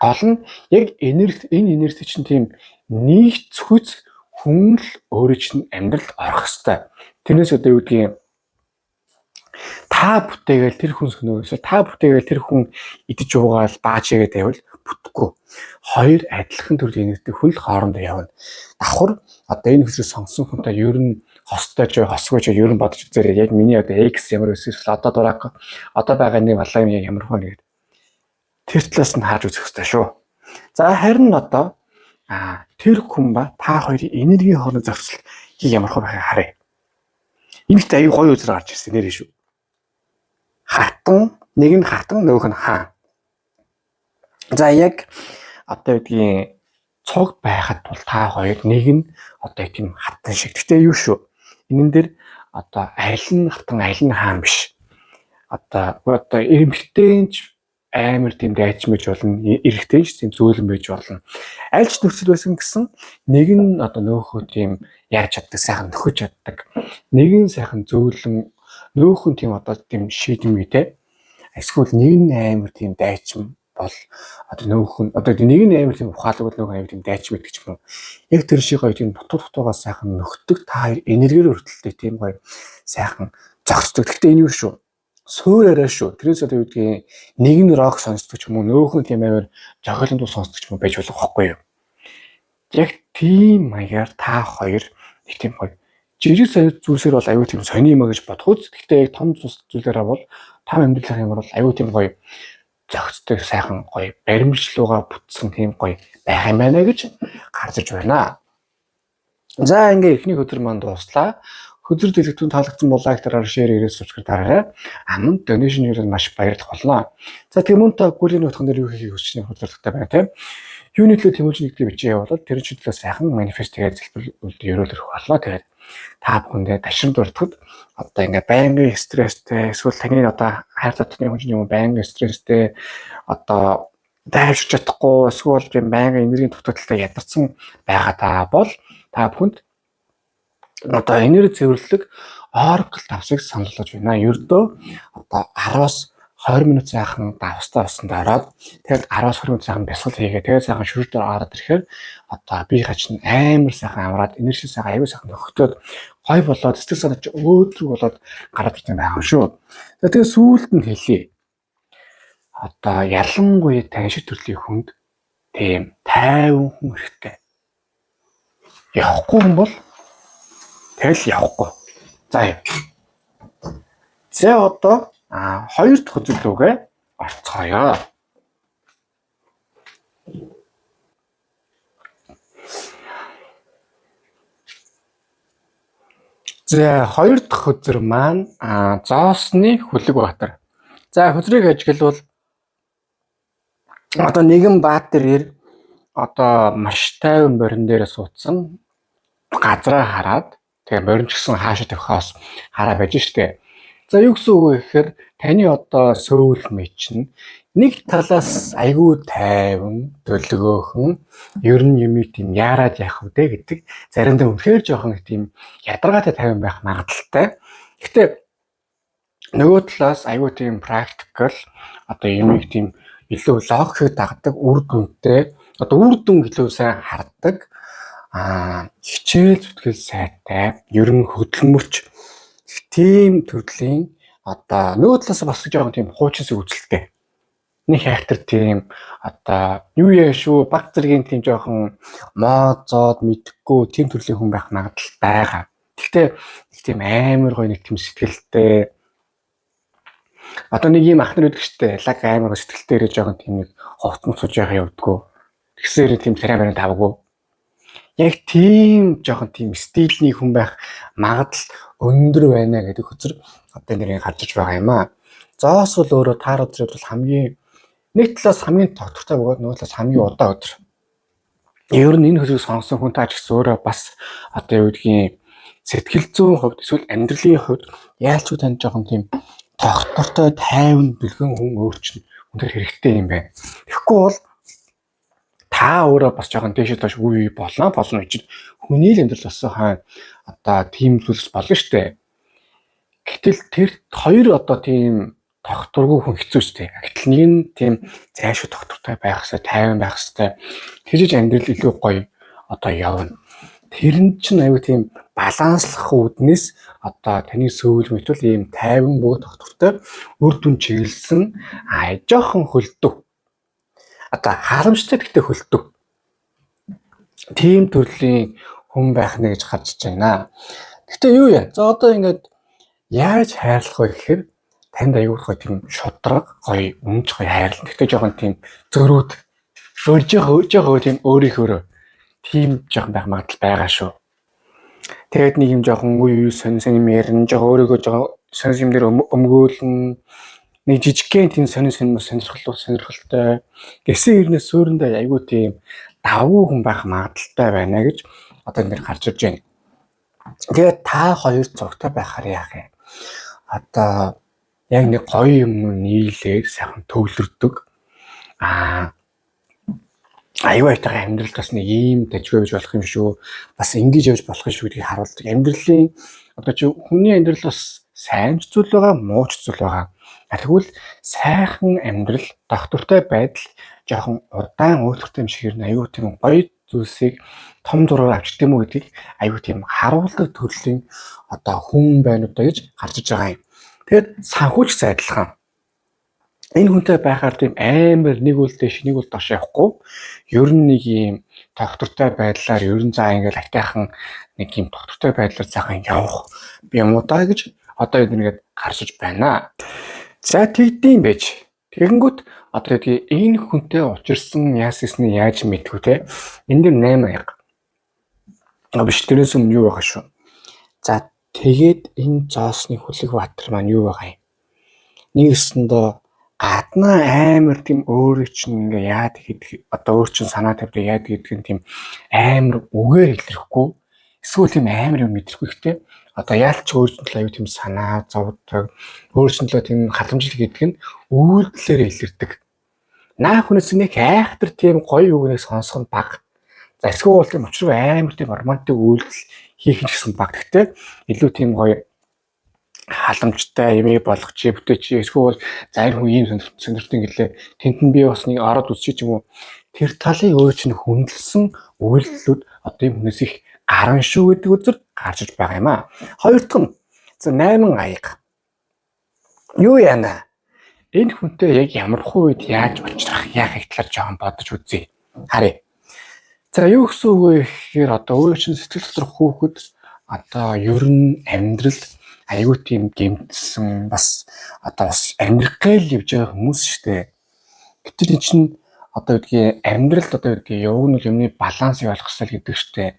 Гол нь яг энэ энерги чинь тийм нийцхүц хүн л өөрөө чинь амьдралд орох хэвээр. Тэрнээс одоо юу гэдгийг та бүтээгээл тэр хүн сөнөөс та бүтээгээл тэр хүн идэж уугаал баажигээ тавил бүтэхгүй. Хоёр адилхан төрлийн энергитэй хүн л хоорондоо явна. Давхар одоо энэ хөдрийг сонгосон хүнтэй ер нь хостой ч хосгүй ч ер нь бодож үзээрэй. Яг миний одоо X ямар өсөж одоо дураг одоо байгаа нэг балаа юм ямар хөө нэгэд тэр талаас нь хааж үзэх хэрэгтэй шүү. За харин одоо тэр хүн ба та хоёрын энергийн хооронд зохицол ямар хөө байхыг харъя. Энэт аюу гоё үзэр гарч ирсэн нэрээ шүү. Хатан, нэг нь хатан, нөгөөх нь хаан. За яг одоо гэдгийг цог байхад бол та хоёр нэг нь одоо тийм хатан шиг. Гэтэ юу шүү. Энэн дээр одоо аль нь хатан, аль нь хаан биш. Одоо эмхтэнч амар тийм дайчмж болно, эрэгтэйч тийм зөөлөн байж болно. Аль ч нөхцөл байсан гэсэн нэг нь одоо нөөхөө тийм яаж чаддаг, сайхан нөхөж чаддаг. Нэг нь сайхан зөөлөн, нөөх нь тийм одоо тийм шийдэмгийтэй. Эсвэл нэг нь амар тийм дайчм бол одоо нөөх нь одоо нэг нь амар тийм ухаалаг бол нөөх амар тийм дайчм гэдэг ч юм уу. Яг тэр шиг гоё тийм дутуугаа сайхан нөхдөг та хоёр энергиэр өртөлтэй тийм гоё сайхан зогсдог. Гэхдээ энэ юу шүү? Суураараа шүү. Тэрээс одоо юу гэдгийг нэг нь рок сонсдог ч юм уу, нөөх нь тийм амар зохиолын дуу сонсдог ч юм уу байж болох байхгүй юу? Яг тийм маягаар та хоёр их тийм гоё жижиг зүйлсээр бол аюу тийм сони юм гэж бодхоц. Гэхдээ яг том зүйлээрээ бол том амьдралын юмар бол аюу тийм гоё зохицтой сайхан гоё баримтлууга бүтсэн тийм гоё байх юм байна гэж гарч иж байна. За ингээ эхний өдөр маань дууслаа. Хөдөр дэлгэдүүн таалагдсан бол лайк дараар шеэр ирээ subscribe дараарай. Мөн donation хийгээд маш баярлах болно. За тийм мөн та гүлийн утган дээр юу хийхийг хүсэж байгаа хөдөлгөөнтэй байна тийм. Юуны төлөө тэмүүлж нэгдээ бичээ явуулаад тэр чиглэлээр сайхан манифест хийгээд зөвлөлд өрөөлөх болно. Тэгээд та бүхэндээ ташин дуртахад одоо ингээ байнгын стресстэй эсвэл таны одоо хайр татны хүн юм байнгын стресстэй одоо дайвшиж чадахгүй эсвэл тийм байнгын энергийн дутагдaltaй ядарсан байгаа та бол та бүхэнд одоо энерги цэвэрлэг Oracle давсыг сануулж байна. Ердөө одоо 10-аас 20 минут сайхан давстаа усанд ороод тэгэл 10-20 минут сайхан бясалгал хийгээ тэгэл сайхан шүрдээр ороод ирэхээр одоо биеийн чинь амар сайхан амраад энерги сайхан аягүй сайхан нөхдөд гой болоод сэтгэл санаа чи өөдрөг болоод гараад ирсэн байгаа шүү. Тэгээ сүүлд нь хэлье. Одоо ялангуяа тань шиг төрлийн хүнд тийм тайван хүн хэрэгтэй. Явахгүй хүн бол тэгэл явахгүй. За яа. За одоо хоёр дахь үзүүлэлтээ орцгоё. За хоёр дахь үзэр маань Зоосны Хүлэгбаатар. За хөзрийг ажиглавал одоо нэгэн баатар одоо маш тайван борин дээр суудсан газраа хараад тэгээ борин ч гэсэн хаашаа тавихаас хараа байж штэ. За юу гэсэн үг вэ гэхээр таны одоо сөүлмэ чинь нэг талаас айгүй тайван, төлгөөхөн, ер нь юм тийм яарад яах вэ гэдэг заримдаа үнэхээр жоохон тийм ядаргаатай тайван байх магадaltaй. Гэхдээ нөгөө талаас айгүй тийм практикал одоо юм тийм илүү логикийг дагдаг үр дүнтэй одоо үр дүн илүү сайн хардаг хичээл зүтгэл сайтай ер нь хөдөлмөрч тийм төрлийн одоо нөгөө талаас бас жоохон тийм хуучин сүг үзэлтэй нэг хайхтар тийм одоо юу яа шүү баг зэргийн тийм жоохон мооцоод мэдхгүй тийм төрлийн хүн байх магадлал байгаа. Гэхдээ нэг тийм амар гоё нэг тийм сэтгэлтэй одоо нэг юм ах нар үүдэг штэ лаг амар сэтгэлтэйрээ жоохон тийм нэг ховцмоц сууж байгаа явдггүй. Тэгсээр тийм царай тавгүй. Яг тийм жоохон тийм стилний хүн байх магадлал өндөр байна гэдэг хөзөр одоо нэрийг харж байгаа юм аа. Зоос бол өөрөө таар өдрөд бол хамгийн нэг талаас хамгийн тогтвортой бөгөөд нөгөө талаас хамгийн удаан өдөр. Ер нь энэ хөзрийг сонсон хүн таач гэсэн өөрөө бас одоо юу гэдгийг сэтгэл зүйн хувьд эсвэл амьдралын хувьд яалч уу тань жоохон тийм тогтвортой тайван бэлгэн хүн өөрчлөн өндөр хэрэгтэй юм байна. Тэгэхгүй бол та өөрөө бас жоохон дэшээ доош үе болно гэж хүний л амьдрал болсон хаа одоо тийм зүйлс болно штэ. Гэтэл тэр хоёр одоо тийм тогтворгүй хүн хэцүү штэ. Гэтэл нэг нь тийм зайшгүй тогтвортой байх хэрэгтэй, тайван байх хэрэгтэй. Тэгж амьдрал илүү гоё одоо явна. Тэр нь чинь аюу тийм баланслах үүднээс одоо таны сөүл мэтвэл ийм тайван бөгөөд тогтвортой үр дүн чиглэсэн жоохон хөлдөв. Одоо харамжтай гэхдээ хөлдөв. Тийм төрлийн хүн байх нэ гэж харж байна. Гэхдээ юу яа? За одоо ингээд яаж хайрлах вэ гэхээр танд аюул гоё тийм шудраг гоё үнж гоё хайрлах. Гэхдээ жоохон тийм зөрүүд өөржөө тийм өөрийнхөө тийм жоохон байх магадлал байгаа шүү. Тэгээд нэг юм жоохон үе сонин юм ярина, жоохон өөрийгөө жоохон сонин юм дээр өмгөөлнө. Нэг жижигхэн тийм сонин сонирхолтой гэсэн хэрнээ суурьндээ аягүй тийм давгүй хүн байх магадaltaй байна гэж одоо энэ харж ирж байна. Тэгээд та хоёр зургтай байхаар яах юм? Одоо яг нэг гоё юм нийлээд сайхан төвлөрдөг. Аюу айтайгаа амьдралд бас нэг ийм дажгүй байж болох юм шүү. Бас ингэж явж болох юм шүү гэдгийг харуулдаг. Амьдралын одоо чи хүний амьдрал бас сайн ч зүйл байгаа, муу ч зүйл байгаа. Тэгвэл сайхан амьдрал, тогтвортой байдал жоохон удаан өөртөө юм шиг хэрнээ аюу тийм гоё зүйлсийг том зургаар авчдаг юм уу гэдгийг аюу тийм харуулдаг төрлийн одоо хүн байна уу гэж харж байгаа юм. Тэгээд санхүүч сайдлахаа энэ хүнтэй байхаар тийм амар нэг үл дэш нэг үл доош явахгүй ер нь нэг юм тогтвортой байдлаар ер нь заа ингээл атайхан нэг юм тогтвортой байдлаар цаахан явах юм уу даа гэж одоо эднийгээд харж байна. За тэгдэм байж. Тэгэнгүүт одоо тэгээ энэ хүнтэй учирсан яасны яаж мэдвэ те энэ дэр 8 яг. Биш тэрээс өмнө юу байгаа шүү. За тэгээд энэ Зоосны Хүлэгбаатар маань юу байгаа юм? Нэгэсэндээ гаднаа амар тийм өөрөө чинь ингээ яад гэдэг одоо өөр чинь санаа тавьдаг яад гэдэг нь тийм амар үгээр илэрхгүй эсвэл тийм амар юм мэдрэхгүй ихтэй одоо яалч өөрчлөлт аюу тийм санаа зовдог өөрчлөлтөө тийм халамжлал гэдэг нь үйлдэлээр илэрдэг. Наа хүнээс нэг айхтар тийм гоё үгнээс сонсох нь бага. За эсвэл тийм очроо амар тийм романтик үйлдэл хийх гэсэн баг. Гэхдээ илүү тийм гоё халамжтай ямиг болгож бүтээч эсвэл за энэ хүн ийм сонирхолтой гэлээ тэнд нь би бас нэг ороод үзчих юм уу тэр талыг өөр чинь хүндэлсэн үйлдэлүүд одоо юм хүнээс их гарan шүү гэдэг үзэр гарч иж байгаа юм аа. Хоёр дахь нь 8 аяга. Юу яана? Энэ хүнтэй яг ямар үед яаж уулзрах яахыг талаар жоохон бодож үзье. Харъя. За юу гэсэн үг вэ гэхээр одоо өөрөө чинь сэтгэл доторх хүүхэд одоо ер нь амьдралд аюу тийм гэмтсэн бас одоо бас амьдрах гээл явж байгаа хүмүүс шүү дээ. Гэтэл энэ чинь одоо үгдгийн амьдралд одоо үгдгийн явгын юмны балансыг олох хэрэгтэй гэдэг шүү дээ.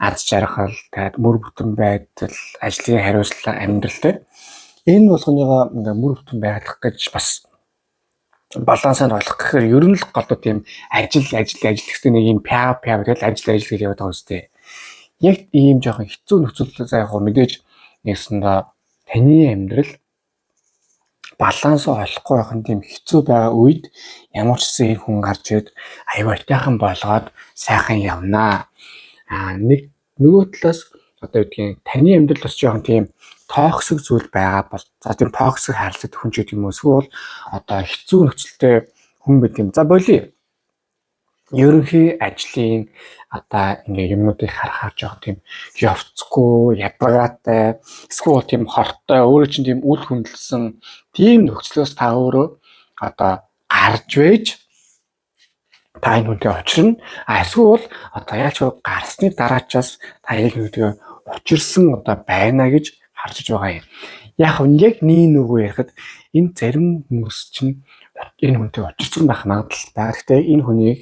Аз жаргал, тэгээд мөр бүтэн байдал, ажлын хариуцлага амьдралтай. Энэ болгоныгоо ингээ мөр бүтэн байх гэж бас балансаар олох гэхээр ер нь л голдоо тийм ажил гэсэн нэг юм пяв тэгэл ажил гэж яваад байгаа үстэй. Яг ийм жоохон хэцүү нөхцөл за яг мэдээж нэгсэндээ таны амьдрал баланс олохгүй байх нь тийм хэцүү байгаа үед ямар ч зүйл хүн гарч ирээд аюу айтайхан болгоод сайхан явнаа. Нэг нөгөө талаас одоо үгдгийн таны амьдрал бас жоохон тийм токсик зүйл байгаа бол за тийм токсик харилцагт хүн ч гэдэг юм уу эсвэл одоо хэцүү нөхцөлтэй хүн байт юм. За болиё. Ерөнхий ажлын одоо ингээ юмнуудыг харахаар жоох тийм явцгүй, ядгаатай, эсвэл тийм хортой, өөрөө чинь тийм үл хөндлөсөн тийм нөхцлөөс та өөрөө одоо гарч вэж та энэ хүнтэй очирно. Эсвэл одоо яаж гарсны дараачаас та яг нүдгээ учирсан одоо байна гэж харж байгаа юм. Яг нэг нөгөө ярихад энэ зарим хүмүүс чинь энэ хүнтэй очирсан байх магадлал байгаа. Гэхдээ энэ хүнийг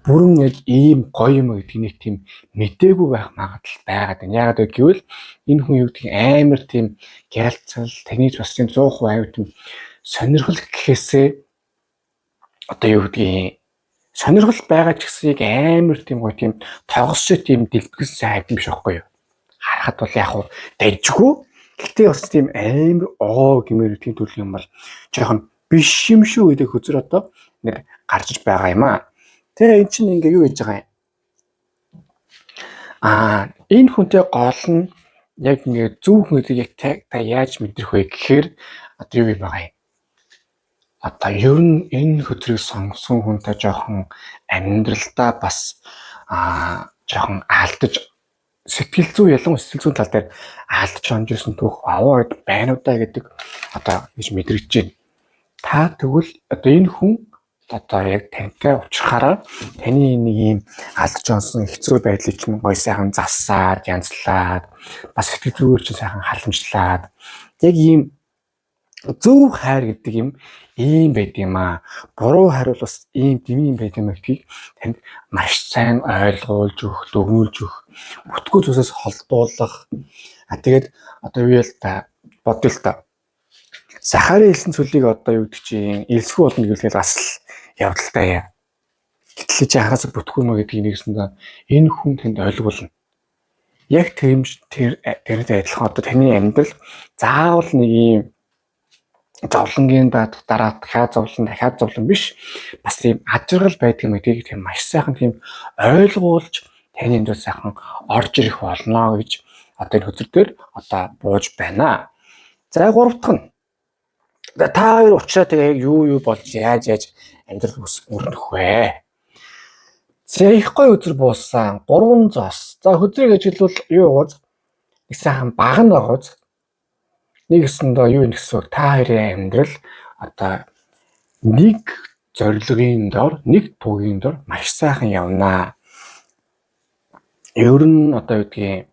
бүрэн яг ийм гоё юм гэдэг нэг тийм мэдээгүй байх магадлал байгаа. Яагаад гэвэл энэ хүн юу гэдэг амар тийм гялцал, танийч бас тийм 100% аюу тийм сонирхол гэхээсээ одоо юу гэдгийг сонирхол байгаа ч гэсэн яг амар тийм гоё тийм тогсч тийм дэлбэгсэн сайд юм биш байхгүй юу? Харахад бол яг уу дайжгүй. Гэхдээ бас тийм амар гэмээр тийм төрлийн юм бол жоохон биш юм шүү гэдэг хөзөр одоо нэг гарч байгаа юм аа. Тэгээ эн чинь ингээ юу хийж байгаа юм? Энэ хүнтэй гол нь яг ингээ зөв хүнийг яг та яаж мэдрэх вэ гэхээр одоо юу юм байгаа юм? Одоо ер нь энэ хөзрийг сонгосон хүнтэй жоохон амьдралдаа бас жоохон алдаж сэтгэл зүй ялангуяа сэтгэл зүйн тал дээр алдаж онжсэн түүх аваад байна уу да гэдэг одоо гэж мэдрэгдэж байна. Та тэгвэл одоо энэ хүн одоо яг тантай уулзахаараа таны нэг юм алдаж онсон хэцүү байдлыг чинь гоё сайхан зассаад, янзлаад, бас сэтгэл зүгээр чинь сайхан халамжлаад яг ийм зөв хайр гэдэг юм ийм байд юм аа. Буруу хайр бол бас ийм дэми юм байд юм гэдгийг танд маш сайн ойлгуулж өгөх, дүгнүүлж өгөх, бүтггүй зүйлсээс холдуулах. Тэгээд одоо юу ял та бодъё л та. Сахарын хэлсэн зүйлийг одоо юу гэдэг чинь элсгүй болно гэвэл бас л явдалтай яа. Гэтэл чи хараас бүтггүй мө гэдгийг нэгсэндээ энэ хүн тэнд ойлгуулна. Яг тэрнтэй адилхан одоо таны амьдрал заавал нэг юм зовлонгийн дараа дахиад зовлон биш бас тийм ажиргал байдаг юм гэдгийг тийм маш сайхан тийм ойлгуулж таны энэ сайхан орж ирэх болно гэж одоо энэ хөтөл дээр одоо бууж байна. За 3 дахь нь та хоёр уучраа тэгээ юу болж яаж амьдрал өрнөх вэ? За их гоё өдөр буусан 3 зоос. За хөдрийг ажиглавал юу ууз? Их сайхан баг нь байгууз. Нэг гэсэндээ юу юм гэсэн та хоёрын амьдрал одоо нэг зорилгын дор, нэг тугийн дор маш сайхан явнаа. Ер нь одоо юу гэдгийг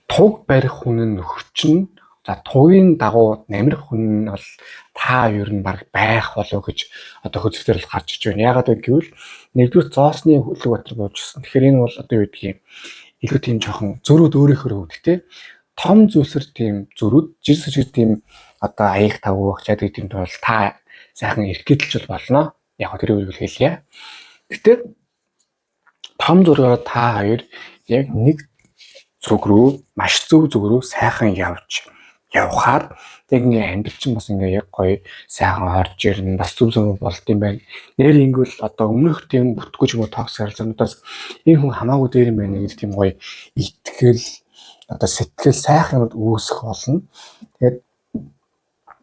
туг барих хүн нөхөрчин, за тугийн дагуу намирх хүн бол та ер нь баг байх болов гэж одоо хөзөлтөр л гарч иж байна. Яагаад гэвэл нэгдүгээр зоосны хөлөг батар буужсэн. Тэгэхээр энэ бол одоо юу гэдгийг илүү тийм жоохон зөрүүд өөрийнхөө хөвгдтэй. Том зүйлсэр тийм зөрүүд, жирсэж тийм одоо аяг тавуух чаддаг тийм бол та сайхан эрхэтэлж болно. Яг тэрийг хэлье. Гэтэ том зургаар та хоёр яг нэг зүг рүү, маш зөв зүг рүү сайхан явхаар тэг ингээ амьдрал чинь бас ингээ яг гоё сайхан орж ирнэ. Бас зөв болд юм байна. Нэр ингэвэл одоо өмнөх тийм бүтггүй ч юм уу токс харилцаануудаас энэ хүн хамаагүй дээр юм байна гэдэг тийм гоё итгэл одоо сэтгэл сайхан юмд үүсэх болно. Тэгээд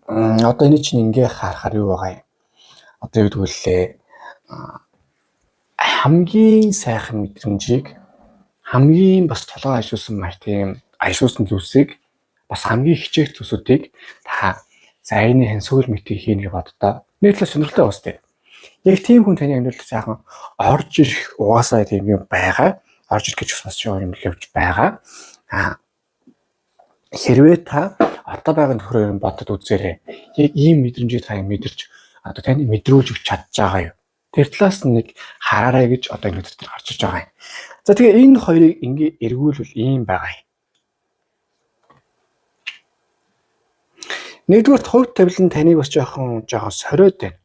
одоо энэ чинь ингээ харахаар юу байгаа юм? Одоо юу гэдэг вэ? Хамгийн сайхан мэдрэмжийг хамгийн бас толгой ашигласан маш тийм ашигласан зүйлсийг бас хамгийн хичээх зүйлсүүдийг та за энэ хэнсүүл мэтийг хийнэ гэж боддоо. Нийтлээ сонирхолтой бас тийм. Яг тийм хүн таны амьдралд сайхан орж ирэх угаасаа тийм юм байгаа. Орж ирэх гэж бас юм явж байгаа. Хэрвээ та одоо байгаа нөхрөөр бодод үзээрэй. Яг ийм мэдрэмжийг та мэдэрч одоо таны мэдрүүлж өгч чадж байгаа юу? Тэр талаас нь нэг хараарай гэж одоо ингэ дээр гарч иж байгаа юм. За тэгээ энэ хоёрыг ингээ эргүүлвэл ийм байгаа юм. Нэгдүгээр хувь тавилан таныг бас жоохон сориод байна.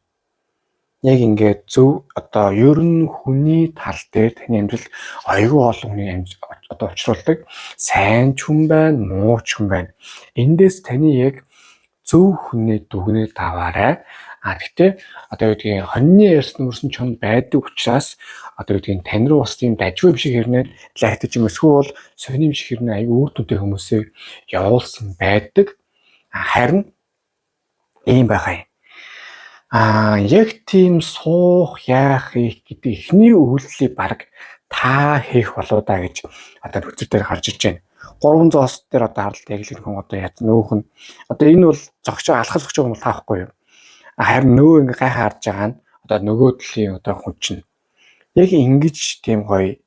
Яг ингээд зөв одоо ер нь хүний тал дээр таны амьдрал аюул олон хүний одоо учруулдаг сайн ч хүн байна, муу ч хүн байна. Эндээс таны яг зөв хүнээ дүгнээд аваарай. Гэхдээ одоо юу гэдгийг хоньны ярьсан мөрсөн чонд байдаг учраас одоо юу гэдгийг тань руу бас тийм дажгүй юм шиг хэрнээ лайтаж юм эсвэл сони юм шиг хэрнээ аюу үр дүнтэй хүмүүсийг явуулсан байдаг. Харин ийм байгаа юм. Яг тийм суух яах гэдэг ихний үйлдэлийг баг та хийх болоо да гэж одоо нөхцөл дээр гарч иж байна. 300-аас дээр одоо харалт яг л хүн одоо яаж нөөх нь одоо энэ бол зогсоо алхах зогсоо юм таахгүй юу. Харин нөгөө ингээ гайхаа харж байгаа нь одоо нөгөө төлөлийн одоо хүн чинь яг ингэж тийм гоё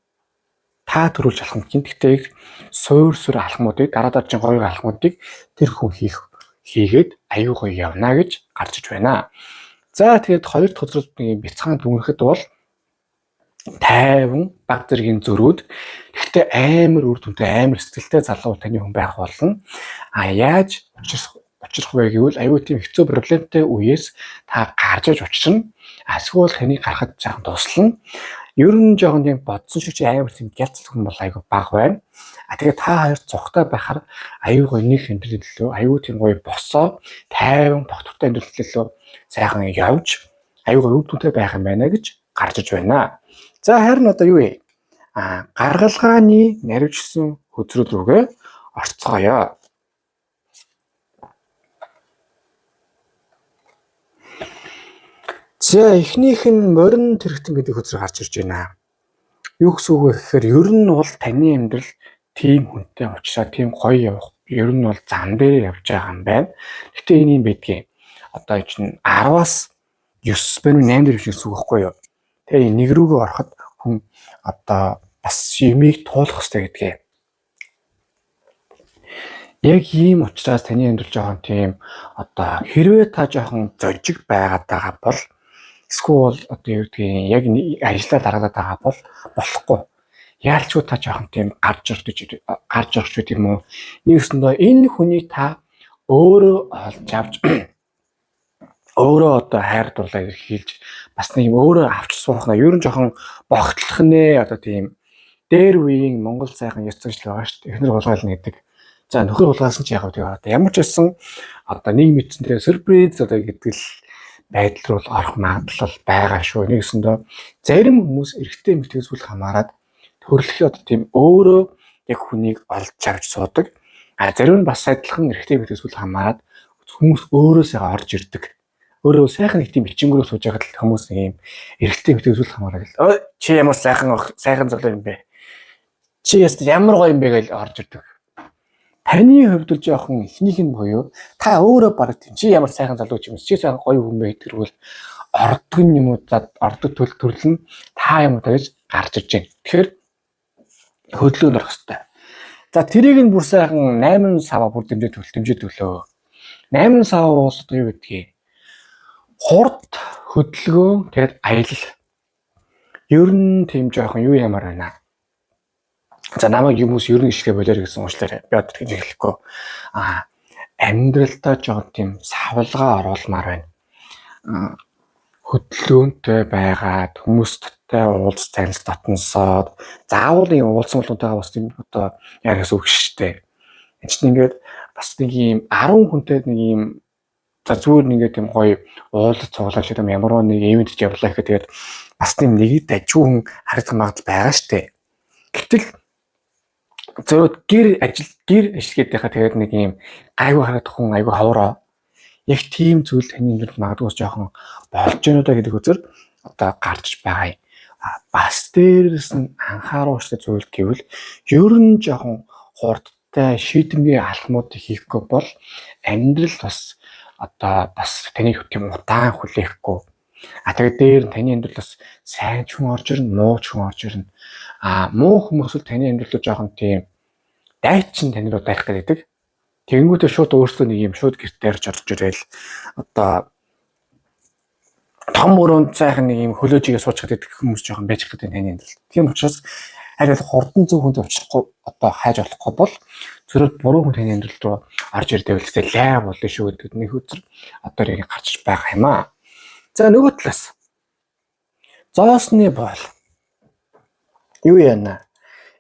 та төрүүлж алхах юм. Гэхдээ суур алхмуудыг дараа чинь гоё алхмуудыг тэр хүн хийгээд аюу гоё явна гэж гарч иж байна. За тэгээд хоёр дахь хөзрөлтний бяцхан дүнрэхэд бол тайван баг зэргийн зөрүүд гэхдээ амар үр дүнтэй амар сэтгэлтэй залуу таны хүн байх болно. Яаж учрах вэ гэвэл аюу тийм хэцүү проблемтэй үеэс та гарч иж учрна. Эсвэл таны гарахад цаахан туслана. Ер нь жоохон тийм бодсон шиг чи амар тийм гялцлах хүн бол аюу баг байна. Тэгээд та хоёр цогтой байхаар аюу гоё нэг амьдрал төлөө аюу тийм гоё босоо тайван тогтвортой амьдрал төлөө сайхан явж аюу гоё үр дүнтэй байх юм байна гэж гарч иж байна. За харин одоо юу вэ? Гаргалгааны наривчсан хөзрөл рүүгээ орцгоё. За эхнийх нь морин тэрэгтэн гэдэг хөзрөг гарч ирж байна. Юу гэсэн үг вэ гэхээр ер нь бол таны амьдрал тийм хүнтэй уулзаа тийм гоё явах. Ер нь бол зам дээр явж байгаа юм байна. Гэхдээ энэ юм байдгийн. Одоо чинь 10-аас 9 бай 8 дээр биш үг байхгүй юу? Тэгээ нэг рүүгээ ороход хүн одоо бас юмыг туулах хэрэгтэй гэдгээ. Яг ийм учраас таны амьдрал жоохон тийм одоо хэрвээ та жоохон зожиг байгаад байгаа бол эсвэл одоо юу гэдгийг яг ажиллаа дараагаад байгаа бол болохгүй. Яалчгүй та жоохон тийм гарч орч гэдэг юм уу? Нэгсэндээ энэ хүний та өөрөө олж авч өөрөө одоо хайр дурлал хийлж бас нэг юм өөрөө авч суух нь ер нь жоохон богтлох нэ одоо тийм дээр үеийн Монгол сайхан ёс заншил байгаа шүү дээ. Эхнэр хулгайлна гэдэг. За нөхөр хулгайлсан ч яг одоо ямар ч байсан одоо нэг мэдсэн тэгээ сюрприз одоо гэдэг л байдал руу орох магадлал байгаа шүү. Нэгсэндээ зарим хүмүүс эрэгтэй эмэгтэй зүйл хамаарад төрөлхий одоо тийм өөрөө яг хүнийг олж авч суудаг. Зарим нь бас адилхан эрэгтэй эмэгтэй зүйл хамаарад хүмүүс өөрөөсөө орж ирдэг. Өөрөө сайхан нэг тийм бичингөрөө сууж байгаад л хүмүүс нэг юм эрэгтэй эмэгтэй зүйл хамаараад чи ямар сайхан залуу юм бэ? Чи ямар гоё юм бэ гэж орж ирдэг. Таны хувьд л жоохон ихнийх нь буюу та өөрөө баг тийм чи ямар сайхан залуу ч юм чи сайхан гоё хүн бэ гэдгэрвэл ордог юм уу ордог төрөл нь та юм уу гэж гарч иж байна. Тэгэхээр хөдлөөнд орох хэрэгтэй. За тэрийг нь бүр сайхан 8 сава бүр дэмжиж төлөө. 8 сава бол одоо юу гэдгийг хурд хөдөлгөөн тэгээд аялал. Ер нь тийм жоохон юу ямар байна. За намайг хүмүүс ер нь ишгэ болоор гэсэн уучлаарай. Би одоо тэгж хэлэхгүй. Амьдралдаа жоохон тийм савлгаа оруулмаар байна. Хөдөлгөөнтэй байгаад хүмүүстэй уулз танилж татнасаад заавал нэг уулзмалуудаа бас тийм одоо яг гэсэн үг шүү дээ. Энд чинь ингээд бас нэг юм 10 хүнтэй нэг юм за зүгээр нэг тийм гоё уулз цуглаач юм ямар нэг ивент явуулаа гэхэд тэгээд бас тийм нэг дажгүй хүн харагдах магадлал байгаа шүү дээ. Гэтэл зөрөөд гэр ажил гэдэг хаа тэгээд нэг юм гайгүй харагдах хүн айгүй хавраа. Яг тийм зүйл таны амьдралд магадгүй жоохон болж байна удаа гэдэг үзэр одоо гарч байгаа юм. Бас дээрээс нь анхааруулж зүйл гэвэл ер нь жоохон хурдтай шийдэмгийн алхмууд хийхгүй бол амьдрал бас одоо бас таны тийм удаан хүлээхгүй. Тэгээд дээр нь таны амьдрал бас сайн ч хүн орж ирнэ, муу ч хүн орж ирнэ. Муу хүмүүс л таны амьдралд жоохон тийм дайчин тань руу дайрах гэдэг. Тэгэнгүүтээ шууд өөрсдөө нэг юм шууд гэрт дайрч орж ирээл одоо том өрөөнд сайхан нэг юм хөлөөжигээ суучихад идэх хүмүүс жоохон байж гэдэг таны амьдрал. Тийм учраас харин хурдан зөв хүнд авчихгүй одоо хайж болохгүй бол зөвхөн буруу хүн таны амьдрал руу орж ирдэг үлсээ лай болно шүү гэдэг нэг үзэр одоо яг гарч байгаа юм аа. За нөгөө талаас зоосны бол юу яана?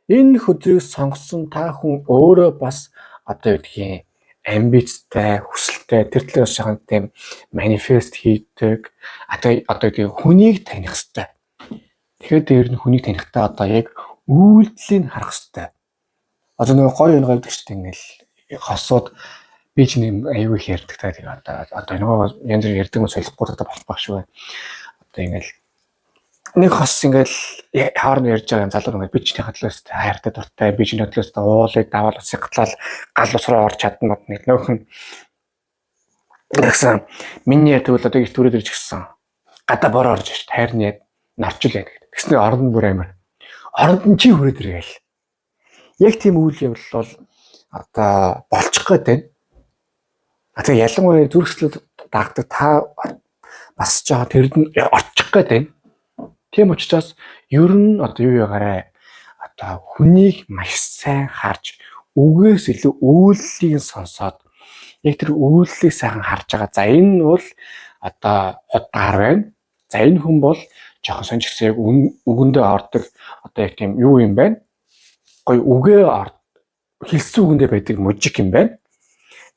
Энэ хөдрийг сонгосон та хүн өөрөө бас одоо юу амбицтай, хүсэлтэй, тэр талаас шахан тийм манифест хийдэг. Одоо тийм хүнийг таних хэрэгтэй. Тэгэхээр дээр нь хүнийг танихдаа одоо яг үйлдэлийг харах хэрэгтэй. Одоо нэг гоё юм гардаг шүү дээ ингээл хосууд би ч нэг аюу их ярьдаг та тийм одоо нөгөө янз бүр ярьдаг юм солихгүй одоо болох шүү. Одоо ингээл нэг хос ингээл хоорн ярьж байгаа юм залуу ингээл би ч хатлаас хайртай дуртай би ч хөдлөөс уулыг даваал сягатлал гал ус руу орж чадна нэг нөхөн гэсэн миний тэгвэл одоо их түрээд ирж гисэн гадаа бороо орж шít хайрны яг нарчил яг тэгснэ оронд бүр амир оронд нь чи хүрээд иргээл яг тийм үйл явдал бол одоо болчих гээд байна. Тэгээ ялангуяа зүрхсэлд дагдаг та бас жоо тэрд нь орчих гээд байна. Тийм учраас ер нь одоо юу ягараа одоо хүнийг маш сайн харж үгээс илүү үйлдэлийг сонсоод яг тэр үйлдэлийг сайхан харж байгаа. За энэ бол одоо худгаар байна. За энэ хүн бол жоохон сонжигсээ яг үгэндээ ордог одоо яг тийм юу юм байна. Гоё үгээ хэлсэн үгэндээ байдаг мужик юм байна.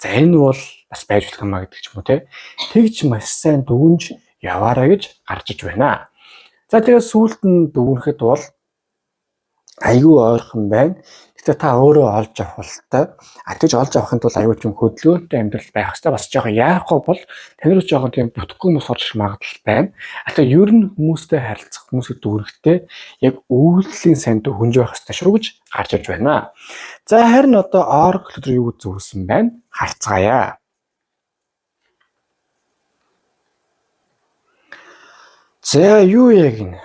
За энэ бол бас байж болох юм а гэдэг ч юм уу те. Тэгж маш сайн дүгнж яваарай гэж гарч иж байна. За тэгээд сүүлд нь дүгнэхэд бол аюу ойрхон байна. Гэтэ та өөрөө олж авах болтой. Тэгж олж авахын тулд аюу ч юм хөдөлгөөнтэй амьдрал байх хэрэгтэй. Бас жоохон яахгүй бол тань руу жоохон тийм бүтэхгүй хүмүүс орж магадлал байна. Тэгээд ер нь хүмүүстэй харилцах хүмүүсэд дүгнэхдээ яг үйлдэлийн санд хөнж байх хэрэгтэй шүү гэж гарч ирж байна. За харин одоо Oracle өдөр юу зөвлөсөн байна? Харцгаая. За юу яг энэ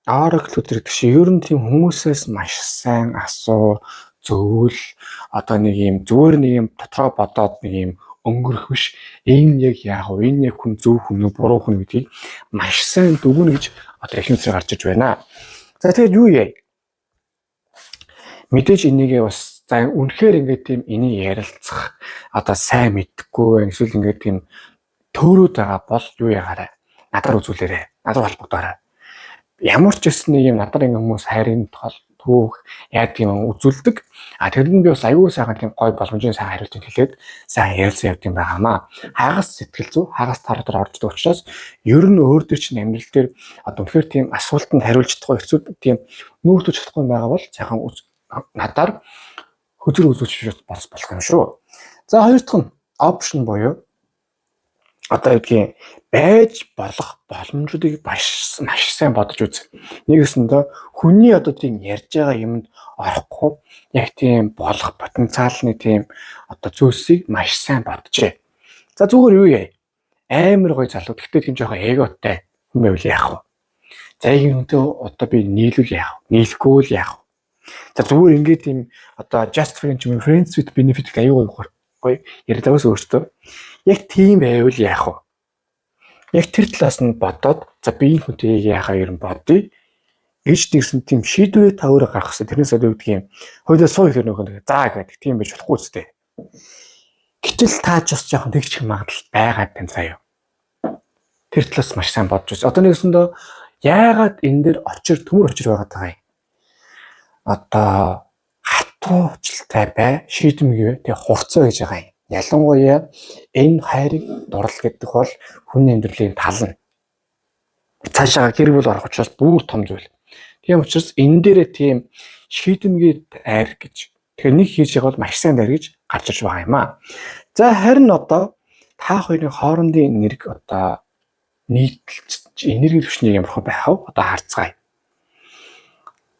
Oracle өдөр гэдэг чинь ер нь тийм хүмүүсээс маш сайн асуу зөвл одоо нэг юм зүгээр нэг юм дотроо бодоод нэг юм өнгөрөх биш энэ яг яах вэ? Энэ яг хүн зөв хүн үү буруу хүн гэдгийг маш сайн дүгнэ гэж одоо эхнээсээ гарч иж байна. За тэгээд юу яа? Мэдээж энийгээ бас за үнэхээр ингээд тийм энийг ярилцах одоо сайн мэдхгүй эсвэл ингээд тийм төөрөөд байгаа бол юу ягаарай? Надаар үзүүлээрэй. Надад холбогдоорой. Ямар ч гэсэн нэг юм надад ингэ хүмүүс хайрын тол түүх яадаг юм үзүүлдэг. Тэрэн би бас аюул сайхан тийм гой боломжийн сайн хариултыг хэлээд сайн ярилцсан явд юм байгаамаа. Хагас сэтгэл зүй, хагас тар дотор орждог учраас ер нь өөр дөр чинь амьдрал дээр одоо үнэхээр тийм асуултанд хариулж чадахгүй хэцүү тийм нүүртэж чадахгүй байгаа бол сайхан надаар хөзөр үзүүлж болох юм шүү. За хоёр дахь нь option буюу одоо гэдгийг байж болох боломжуудыг маш сайн бодож үз. Нэгэсэндээ хүний одоо тийм ярьж байгаа юмд орохгүй яг тийм болох потенциалны тийм одоо зүйлсийг маш сайн бодожээ. За зүгээр юу яа? Амар гоё залуу. Гэхдээ тийм жоохон эготой хүн байвал яах вэ? За энэ хүнтэй одоо би нийлүүл яах вэ? Нийлэхгүй л яах вэ? За зүгээр ингээд тийм одоо just friends юм friends with benefit гэх аюу гоё ярьдагаас өөртөө яг тийм байвал яах вэ? Яг тэр талаас нь бодоод за би энэ хүнтэй яахаа ер нь бодъё. Гэж нэгсэн тийм шийдвэрээ таваар гаргах хэрэгтэй. Тэрнээс өөр үгдэх юм. Хоёулаа суу ихэр нөхөн заа гэдэг тийм байж болохгүй үстэй. Гэтэл тааж бас жоохон тэгчих магадлал байгаа тань заяа. Тэр талаас маш сайн бодож байна. Одоо нэгсэндээ яагаад энэ дээр төмөр очир байгаа юм? Одоо хатуучлалтай бай, шийдэмгий тэг хурцаа гэж байгаа юм. Ялангуяа энэ хайрыг дурлал гэдэг бол хүний амьдралын тал нь. Цаашаа гэр бүл орох учраас бүр том зүйл. Тийм учраас энэ дээрээ тийм шийдэмгий айр гэж Тэгэхээр нэг хийж байгаа бол маш сайн дэргэж гарч ирж байгаа юм аа. За харин одоо та хоёрын хоорондын энерги одоо нийтлж энерги төвшнийг ямархуу байх вэ? Одоо харцгаая.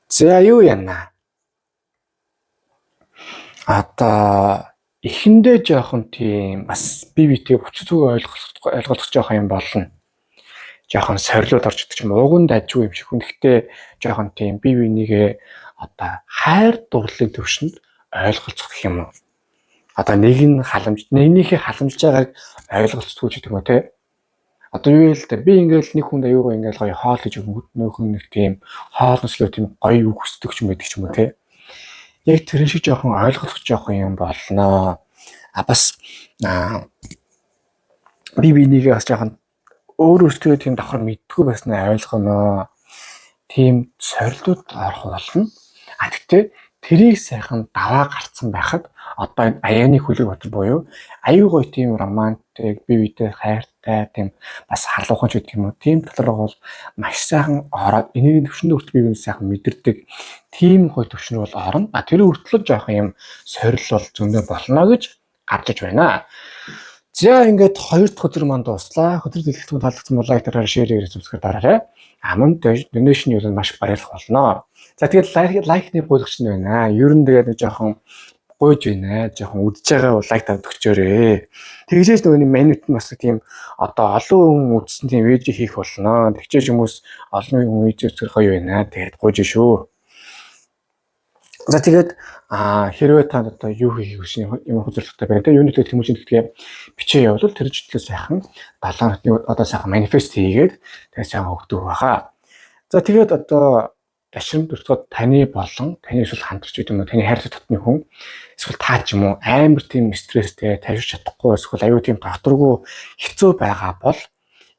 За юу яана? Одоо эхэндээ жоохон тийм бас бие биетэй бүццүүг ойлгох жоохон юм болно. Жоохон сорилууд орж идэх юм ууган дажгүй юм шиг хүндэхтэй жоохон тийм бие бинийгээ одоо хайр дурлалын төвшөнд ойлголцох гэх юм уу. Одоо нэг нь нэгнийхээ халамжж байгааг ойлголцдгүй ч гэдэг юм уу те. Одоо юу вэ л дээ би ингээл нэг хүнд аюугаа ингээл гоё хоол гэж өгөх нөхөн нэг тийм хоолнослоо тийм гоё үг хүсдэг ч юм байдаг ч юм уу те. Яг тэр шиг жоохон ойлголцох жоохон юм болно. Бас би бинийгээ бас жоохон өөрөөсөө тийм давхар мэдгүй байснаа ойлгоно. Тийм сорилтууд орох болно. Гэхдээ тэрийг сайхан даваа гарцсан байхад одоо энэ аяаны хүлэг батар буюу аюу гоё тийм романтик бие биетэй хайртай тийм бас халуухан ч гэдэг юм уу тийм талраа бол маш сайхан ороод энергийн төвшөнд хүртэл бие биенээ сайхан мэдэрдэг тийм гоё төвшин бол орно. Тэр хүртэл жоохон юм сорил бол зөндөө болно гэж гарч иж байна. За ингээд 2 дахь өдөр манд дуслаа. Өдөр дэлгэцэн таалагдсан бол лайк дараарай, шеэр хийгээд subscribe дараарай. Мөн донешны юу маш баярлах болно. За тэгээд лайкны гуйлагч нь байна. Ер нь тэгээд нэг жоохон гуйж байна. Жоохон үдж байгаа бол лайк тавьд өгчөөрэй. Тэгжээж нөгөө манут нь бас тийм одоо олон хүн үзсэн тийм видео хийх болно. Тэгжээж хүмүүс олон хүн видео үзэх гоё байна. Тэгээд гуйж шүү. За тэгээд хэрвээ та одоо юу хийх хүсний юм хүсэлттэй байна те юуны төлөв хүмүүжин гэдгээ бичээ явуул тэр житлээ сайхан 7 хоногны одоо сайхан манифест хийгээд тэгээд сайхан өгдөг байхаа. За тэгээд одоо гашрамд өртгөд таны болон таны эсвэл хамтарч гэдэг юм уу таны хайртай татны хүн эсвэл та ч юм уу амар тийм стресстэй тавьж чадахгүй эсвэл аюу тийм докторгүй хэцүү байгаа бол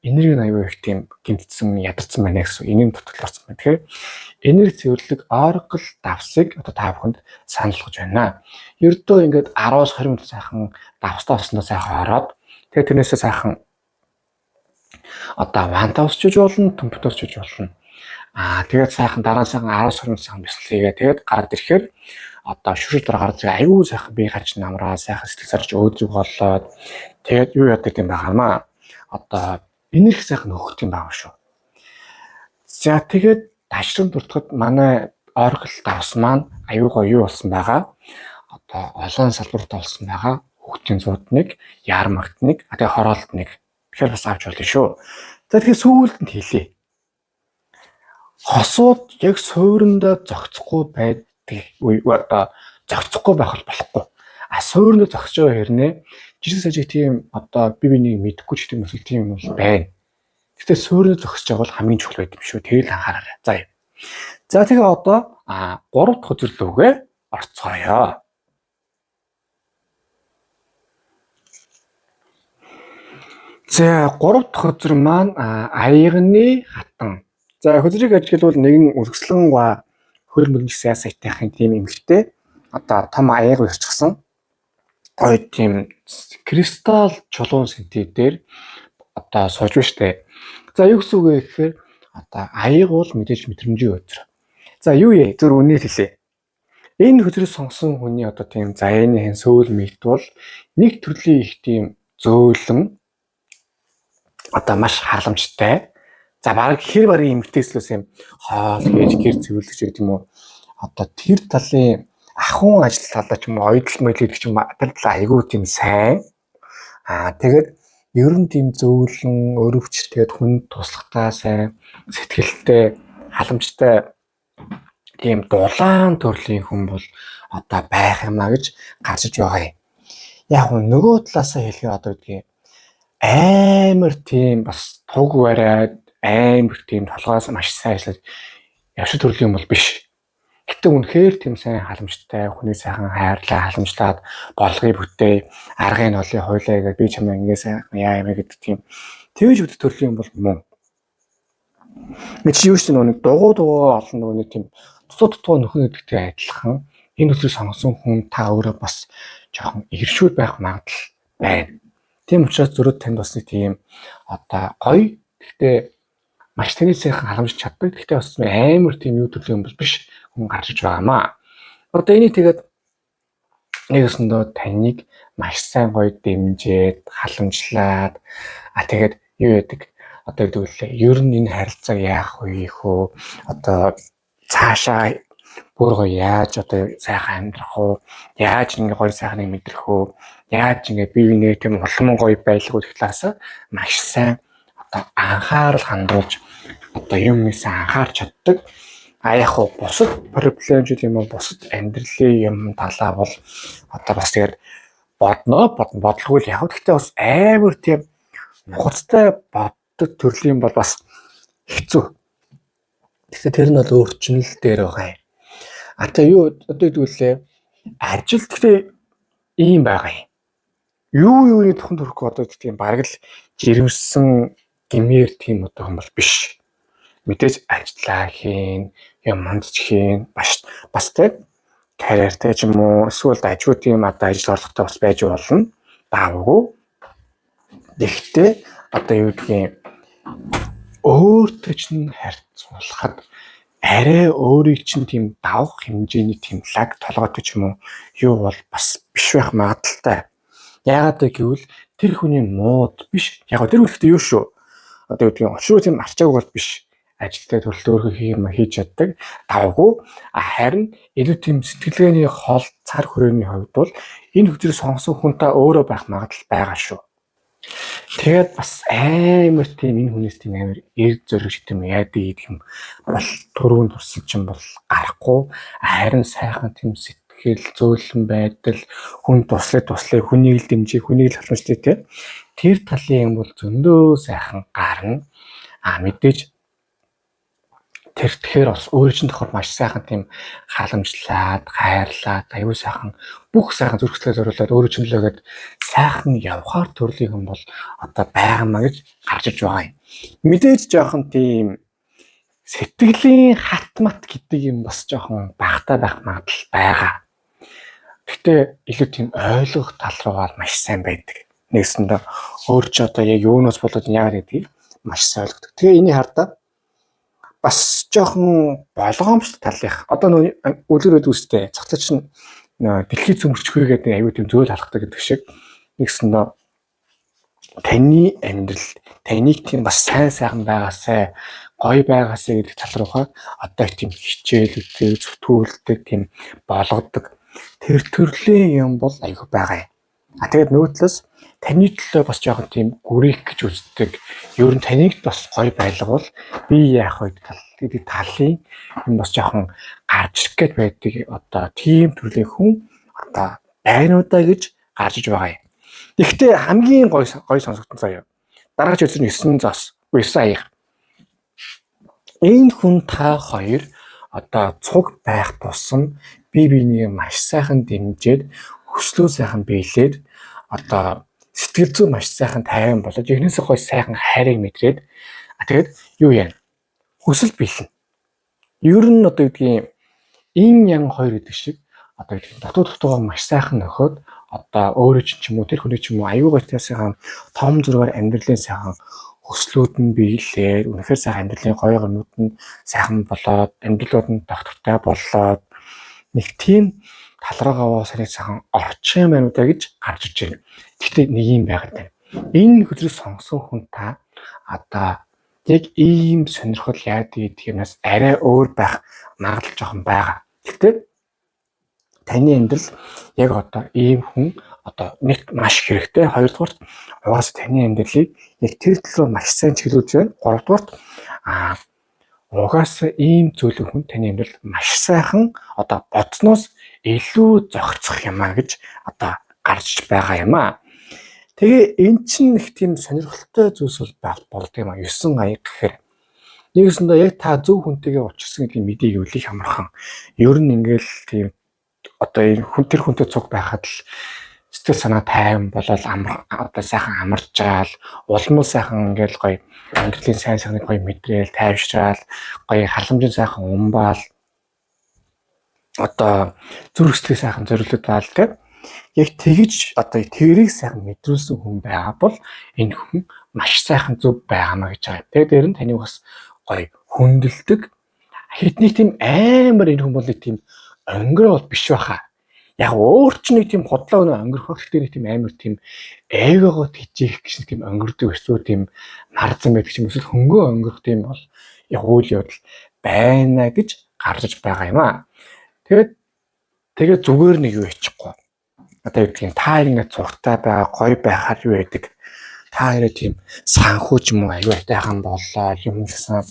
энерги аюу их тийм гэмтсэн ядарсан байна гэсэн энэний дутагд орсон байна. Тэгэхээр энерги цэвэрлэг Oracle давсыг одоо та бүхэнд санал болгож байна. Ердөө ингээд 10-20 минут сайхан давстаа осноо сайхан ороод тэгээд тэрнээсээ сайхан одоо ванта усчиж болно, төмпөт усчиж болно. Тэгээд сайхан дараа сайхан 10-20 минут сайхан бясалгийгээ тэгээд гараад ирэхээр одоо шүршил дараа гараад байгаа аюу сайхан бие хач намраа сайхан сэтгэл сарж өөдрөг болоод тэгээд юу яадаг юм байгаамаа. Одоо энерги сайхан өгөх юм байгаа шүү. За тэгээд ташрын дуртахад манай Oracle давс маань аюу гоё юу болсон байгаа. Одоо олон салбарт болсон байгаа. Хүүхдийн зуудныг, ярмагтныг, тэгээ хороолтныг тэгэхээр бас авч болно шүү. За тэгэхээр сүүлд нь хэлье. Хосууд яг суурьндаа зогцохгүй байдаг үе одоо зогцохгүй байх болохгүй. Суурьндаа зогсож байгаа хэрнээ жишээ сажиг тийм одоо би бинийг мэдэхгүй ч тийм эсвэл тийм юм бол байна. Гэхдээ суурьндаа зогсож байгаа бол хамгийн чухал байд юм шүү. Тэгэл анхаараарай. За тэгээ одоо 3 дахь өдөрлөгөө орцгоё. За 3 дахь өдөр маань аягны хатан. За хөдрийг ажиглавал нэгэн өргөслөн ва хөл мөрөнд сайтайхын тийм эмгэгтэй одоо том аяг өрчгсөн гоё тийм кристалл чулуун сэнтээ дээр одоо сууж байна штэ. За юу гэсэн үг вэ гэхээр одоо аяг бол мэдээж мэдрэмжийн өдөр. За юу яа зөв үнээр хэлээ. Энэ хөдрийг сонгосон хүний одоо тийм заяаны хэн сөүл мэд бол нэг төрлийн их тийм зөөлөн одоо маш халамжтай. За баг хэр барийн эмгтээслээс юм хоол хийж гэр цэвэрлэж гэдэг юм уу. Одоо тэр талын ахуйн ажил талаа ч юм уу ойдл мэдлэг ч юм тэр талаа айгүй тийм сайн. Тэгээд ер нь тийм зөөлөн өрөвч тэгээд хүнд туслахтаа сайн сэтгэлтэй халамжтай тийм дулаан төрлийн хүн бол одоо байх юмаа гэж гарч иж байгаа юм. Яг нөгөө талаасаа хэлэхэд одоо үгүй амар тийм бас туг бариад амар тийм толгоос маш сайн ажиллаж явшил төрлийн юм бол биш. Гэтэ үнэхээр тийм сайн халамжтай хүний сайхан хайрлаа халамжлаад болгоё бүтээ аргын олын хойлоо гэдэг би чамаа ингэ сайн яа юм гэдэг тийм тэгж үт төрлийн юм бол мөн. Чи юу ч нэг дугуй олон нөгөө тийм тутуу нөхөн гэдэгтэй адилхан энэ өдрийг сонгосон хүн та өөрөө бас жоохон иршүүд байх магадлал байна. Тийм учраас зөрөөд танд бас нэг тийм одоо гоё гэхдээ маш таны сайхан халамжлж чаддаг. Гэхдээ бас амар тийм юу төрлийн юм бол биш хүн гарч иж байгаамаа. Одоо энийг тэгээд Нэгсэндөө таныг маш сайн гоё дэмжиж, халамжлаад тэгээд юу яадаг одоо хэдүүлээ ер нь энэ харилцааг яах вэ хөө одоо цаашаа бүр гоё яаж одоо сайхан амьдрах уу, яаж ингэ гоё сайхныг мэдрэх үү, яаж ингэ бие биенээ тийм улам гоё байлгах үү талаас маш сайн одоо анхаарал хандуулж одоо юмнээс анхаарч чаддаг. Яг уу бусад проблем ч юм уу бусад амьдралын юм талаа бол одоо бас тэгээд бодлого л яг. Гэхдээ бас амар тийм нухацтай боддог төрлийн бол бас хэцүү. Тэгэхээр тэр нь бол өөрчлөл дээр байгаа юм. Тэгээ юу одоо хэдүүлээ ажил гэхдээ ийм байгаа юм. Юуны тухайн төрөх одоо гэдэг юм бараг л жирэмсэн гэмээр тийм одоо юм бол биш. Мэдээж ажиллаа хийн, юм хандж хийн, бас тэг карьертэй ч юм уу эсвэл ажгүй тийм одоо ажил орлоготой бас байж болно. Даавгүй. Гэхдээ одоо юу гэдгийг өөртөө ч харьцуулахад арай өөрийг чинь тийм давах хэмжээний тийм лаг толгойтой ч юм уу юу бол бас биш байх магадaltaй. Яагаад гэвэл тэр хүний мууд биш. Яг тэр үлдээ юу шүү. Одоо юу гэдгийг очруу тийм арчааг бол биш. Ажилтай төлөвлөрөх юм хийж чаддаг. Давгүй. Харин илүү тийм сэтгэлгээний хол цар хүрээний хувьд бол энэ хүчээр сонсон хүн та өөрөө байх магадлал байгаа шүү. Тэгээд бас амар тийм энэ хүнээс тийм амар эрд зөрөг тийм яадаг юм бол түрүүн турсан чинь бол гарахгүй. Харин сайхан тийм сэтгэл зөөлөн байдал хүн туслах хүнийг л дэмжих хүнийг л халамжлах тийм тэр талын юм бол зөндөө сайхан гарна. Мэдээж тэр тэгэхээр бас өөрөө чинь тохор маш сайхан тийм халамжлаад, хайрлаад, аюу сайхан бүх сайхан зүрхсэлээ зориулаад өөрөө чинь лөөгээд сайхан явхаар төрлийн хүн бол одоо байгаамаа гэж гарч иж байгаа юм. Мэдээж жоохон тийм сэтгэлийн хатмат гэдэг юм бас жоохон багтаа байх магадлал байгаа. Гэхдээ илүү тийм ойлгох тал руугаа маш сайн байдаг. Нэгсэндээ өөр чи одоо яг юунаас болоод яагаад гэдгийг маш сайн ойлгодог. Тэгээ энийг хардаа бас жоохон болгоомжтой талынх. Одоо нөө үлгэр байдаг үстэй. Цогцолч нь дэлхий цөмөрчхөө гэдэг аюу тийм зөөл харахдаг гэдэг шиг. Нэгсэндээ таны амьдрал таныг тийм бас сайн сайхан байгаасай, гоё байгаасай гэдэг тал руугаа одоо их тийм хичээлүүдтэй, зүтгүүлдэг, тийм болгодог. Тэр төрлийн юм бол аюу байгаа юм. Тэгээд нөгөө талаас таны төлөө бас жоохон тийм гүрийх гэж үздэг. Ер нь таныг бас гоё байлгавал би яах вэ гэдэг талын юм бас жоохон гарч ирэх гээд байдаг. Одоо тийм төрлийн хүн одоо байнуудаа гэж гарч иж байгаа юм. Гэхдээ хамгийн гоё сонсогдсон заяа. Дараач үзсэн 9 зоос 9 аяга. Энэ хүн та хоёр одоо цуг байх тусам бие биенийг маш сайхан дэмжиж, хүслөө сайхан биелээд одоо сэтгэл зүй маш сайхан тайван болоод эхнээсээ гоё сайхан хайрыг мэдрээд тэгээд юу яа? Хүсэл биелнэ. Ер нь одоо гэдгийг ин ян хоёр гэдэг шиг одоо гэдгийг дутуугаа маш сайхан нөхөд одоо өөрөө ч юм уу тэр хүний ч юм уу аюу гайтай сайхан том зургаар амьдралын сайхан хүслүүд нь биелээд үнэхээр сайхан амьдралын гоё гонууд нь сайхан болоод амьдралууд нь доктортай болоод нэг тийм тал руугаа саний сайхан орчих юм байна уу гэж гарч иж байна. Гэхдээ нэг юм байгаад байна. Энэ хөдрөс сонгосон хүн та одоо яг ийм сонирхол яадаг гэдэг юмнаас арай өөр байх магадлал жоохон байгаа. Гэхдээ таны амьдрал яг одоо ийм хүн одоо нэг маш хэрэгтэй. Хоёрдугаар угаасаа таны амьдралыг яг тэр төлөө маш сайн чиглүүлж байна. Гуравдугаар угаасаа ийм зүйлэн хүн таны амьдрал маш сайхан одоо бодсноос илүү зохицох юмаа гэж одоо гарч байгаа юм аа. Тэгээ эн чинь их тийм сонирхолтой зүйлс болд юм аа. 9 аяг гэхээр нэгэсэндээ яг та зөв хүнтэйгээ уулзсан гэдгийг мэдээ юу их амархан. Ер нь ингээл тийм одоо энэ хүн тэр хүнтэй цуг байхад л сэтгэл санаа тайван болол одоо сайхан амарчаал улмал сайхан ингээл гоё амьдралын сайн сайхныг гоё мэдрээл тайвшраал гоё халамжийн сайхан умбаал одоо зүрх сэтгэл сайхан зориулдаг тийм яг тэгж одоо тэрийг сайхан мэдрүүлсэн хүн байгаа бол энэ хүн маш сайхан зөв байгаамаа гэж байгаа. Тэгээд дээр нь таны бас гоё хүндэлдэг хэдний тийм амар энэ хүн бол тийм өнгөрөө бол биш байхаа. Яг өөр ч нэг тийм худлаа өнө өнгөрөх гэхдээ нэг тийм амар тийм эгогоо тижээх гэж тийм өнгөрдөг эсвэл тийм нарзан байдаг юм эсвэл хөнгөө өнгөрөх тийм бол яг үйл явдал байна гэж гарч байгаа юм аа. Тэгээд зүгээр нэг юу хийчихгүй. Одоо юу гэдгийг та ингээд зургтай байгаа гоё байхаар юу яадаг. Та хоёроо тийм санхүү ч юм уу аюу айтайхан боллоо юм гэсэн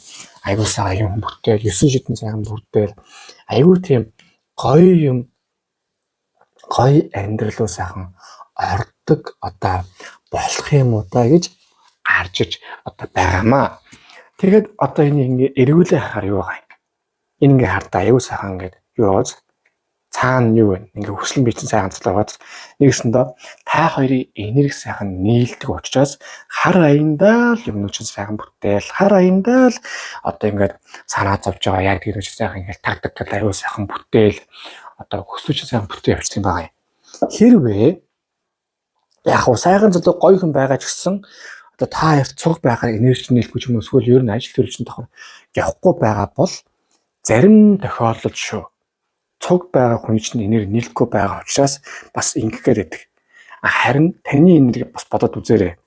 аюу сайхан юм бүтээл 9 шидэн сайхан бүтээл аюу тийм гоё юм гоё амьдрал уу сайхан ордог одоо болох юм уу да гэж гарч одоо байгаамаа. Тэгээд одоо энэ ингээ эргүүлээ харахаар юу байгаа юм. Энэ ингээ хардаа аюу сайхан ингээд юу ууз цаана юу вэ? Ингээ хүслэн бичсэн сайхан цалгаагаад нэгсэндээ та хоёрын энерги сайхан нийлдэг учраас хар аяндаа л юмнууд чинь сайхан бүтээл хар аяндаа л одоо ингээд санаа зовж байгаа яг тэр үчиг сайхан ингээд тагдаг аюу сайхан бүтээл одоо хүсвч сайхан бүтээл явуулсан байгаа юм. Хэрвээ яг уу сайхан зөв гоё хүн байгаа ч гэсэн одоо та хоёр цуг байгаар энерги нийлэхгүй ч юм уу эсвэл ер нь ажил төрөлжин давхар явахгүй байгаа бол зарим тохиолдолд шүү цуг байгаа хүн чинь энерги нийлэхгүй байгаа учраас бас ингэхээр байдаг. Харин таны энерги бас бодоод үзээрэй.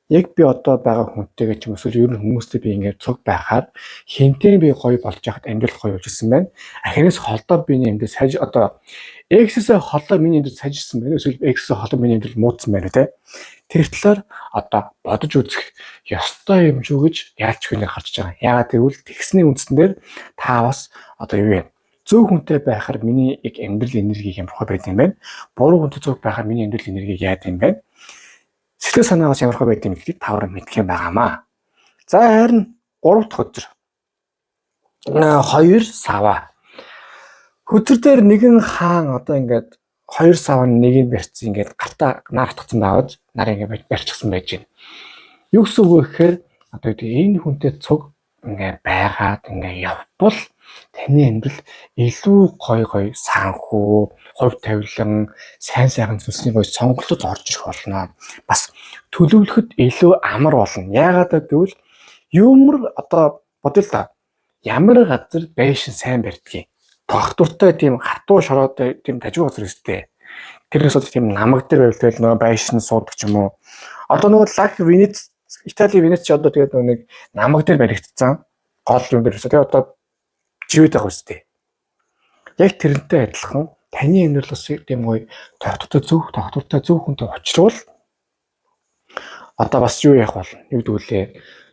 Яг би одоо байгаа хүнтэйгээ ч юм эсвэл ер нь хүмүүстэй би ингээд цуг байхаар хинтээ би гоё болж яхад амьдрал гоё болж ирсэн байна. Ахинаас холдоо би нэмдээ саж одоо X-ээс холдоо миний амьдрал сажирсан байна. Эсвэл X-ээс холдоо миний амьдрал муудсан байна те. Тэр талаар одоо бодож үзэх ёстой юм шүү гэж яалч хүнээр харж байгаа. Яагаад гэвэл тэгсний үндсэндээр та бас одоо юу вэ? Зөв хүнтэй байхаар миний яг амьдрал энерги ямархай байд юм байна. Буруу хүнтэй зөв байхаар миний амьдрал энерги яад юм байна. Сэтгэл санаагаас ямархай байд юм гэдгийг таврын мэдэх юм байгаамаа. За харин 3 дахь өдөр. 2 сава. Хөдөр дээр нэгэн хаан одоо ингээд 2 савны нэгийг барьцсан ингээд гартаа нар татсан байгаад нар ингээд барьчихсан байж байна. Юу гэсэн үг вэ гэхээр одоо энэ хүнтэй цуг ингээд байгаад ингээд явбал таны амьдрал илүү гоё санхүү, хувь тавилан, сайн сайхан зүйлсний гоё сонголтууд орж ирэх болно. Бас төлөвлөхөд илүү амар болно. Яагаад гэвэл юмр одоо бодъё л да. Ямар газар байшин сайн барьдгийг. Тогтвортой тийм хатуу шороотой тийм тажиг газар өстэй. Тэрнээс бол тийм намаг дээр байвал нөгөө байшин суудаг ч юм уу. Одоо нөгөө Лаг Венец, Итали Венец ч одоо тэгээд нэг намаг дээр баригдсан. Гол юм дээр өстэй. Тэгээд одоо живэд байгаа үстэй. Яг тэрнтэй адилхан таны амьдрал бас тийм гоё тогтвортой зөв хүнтэй очрвол одоо бас юу яах бол юу гэдгүүлээ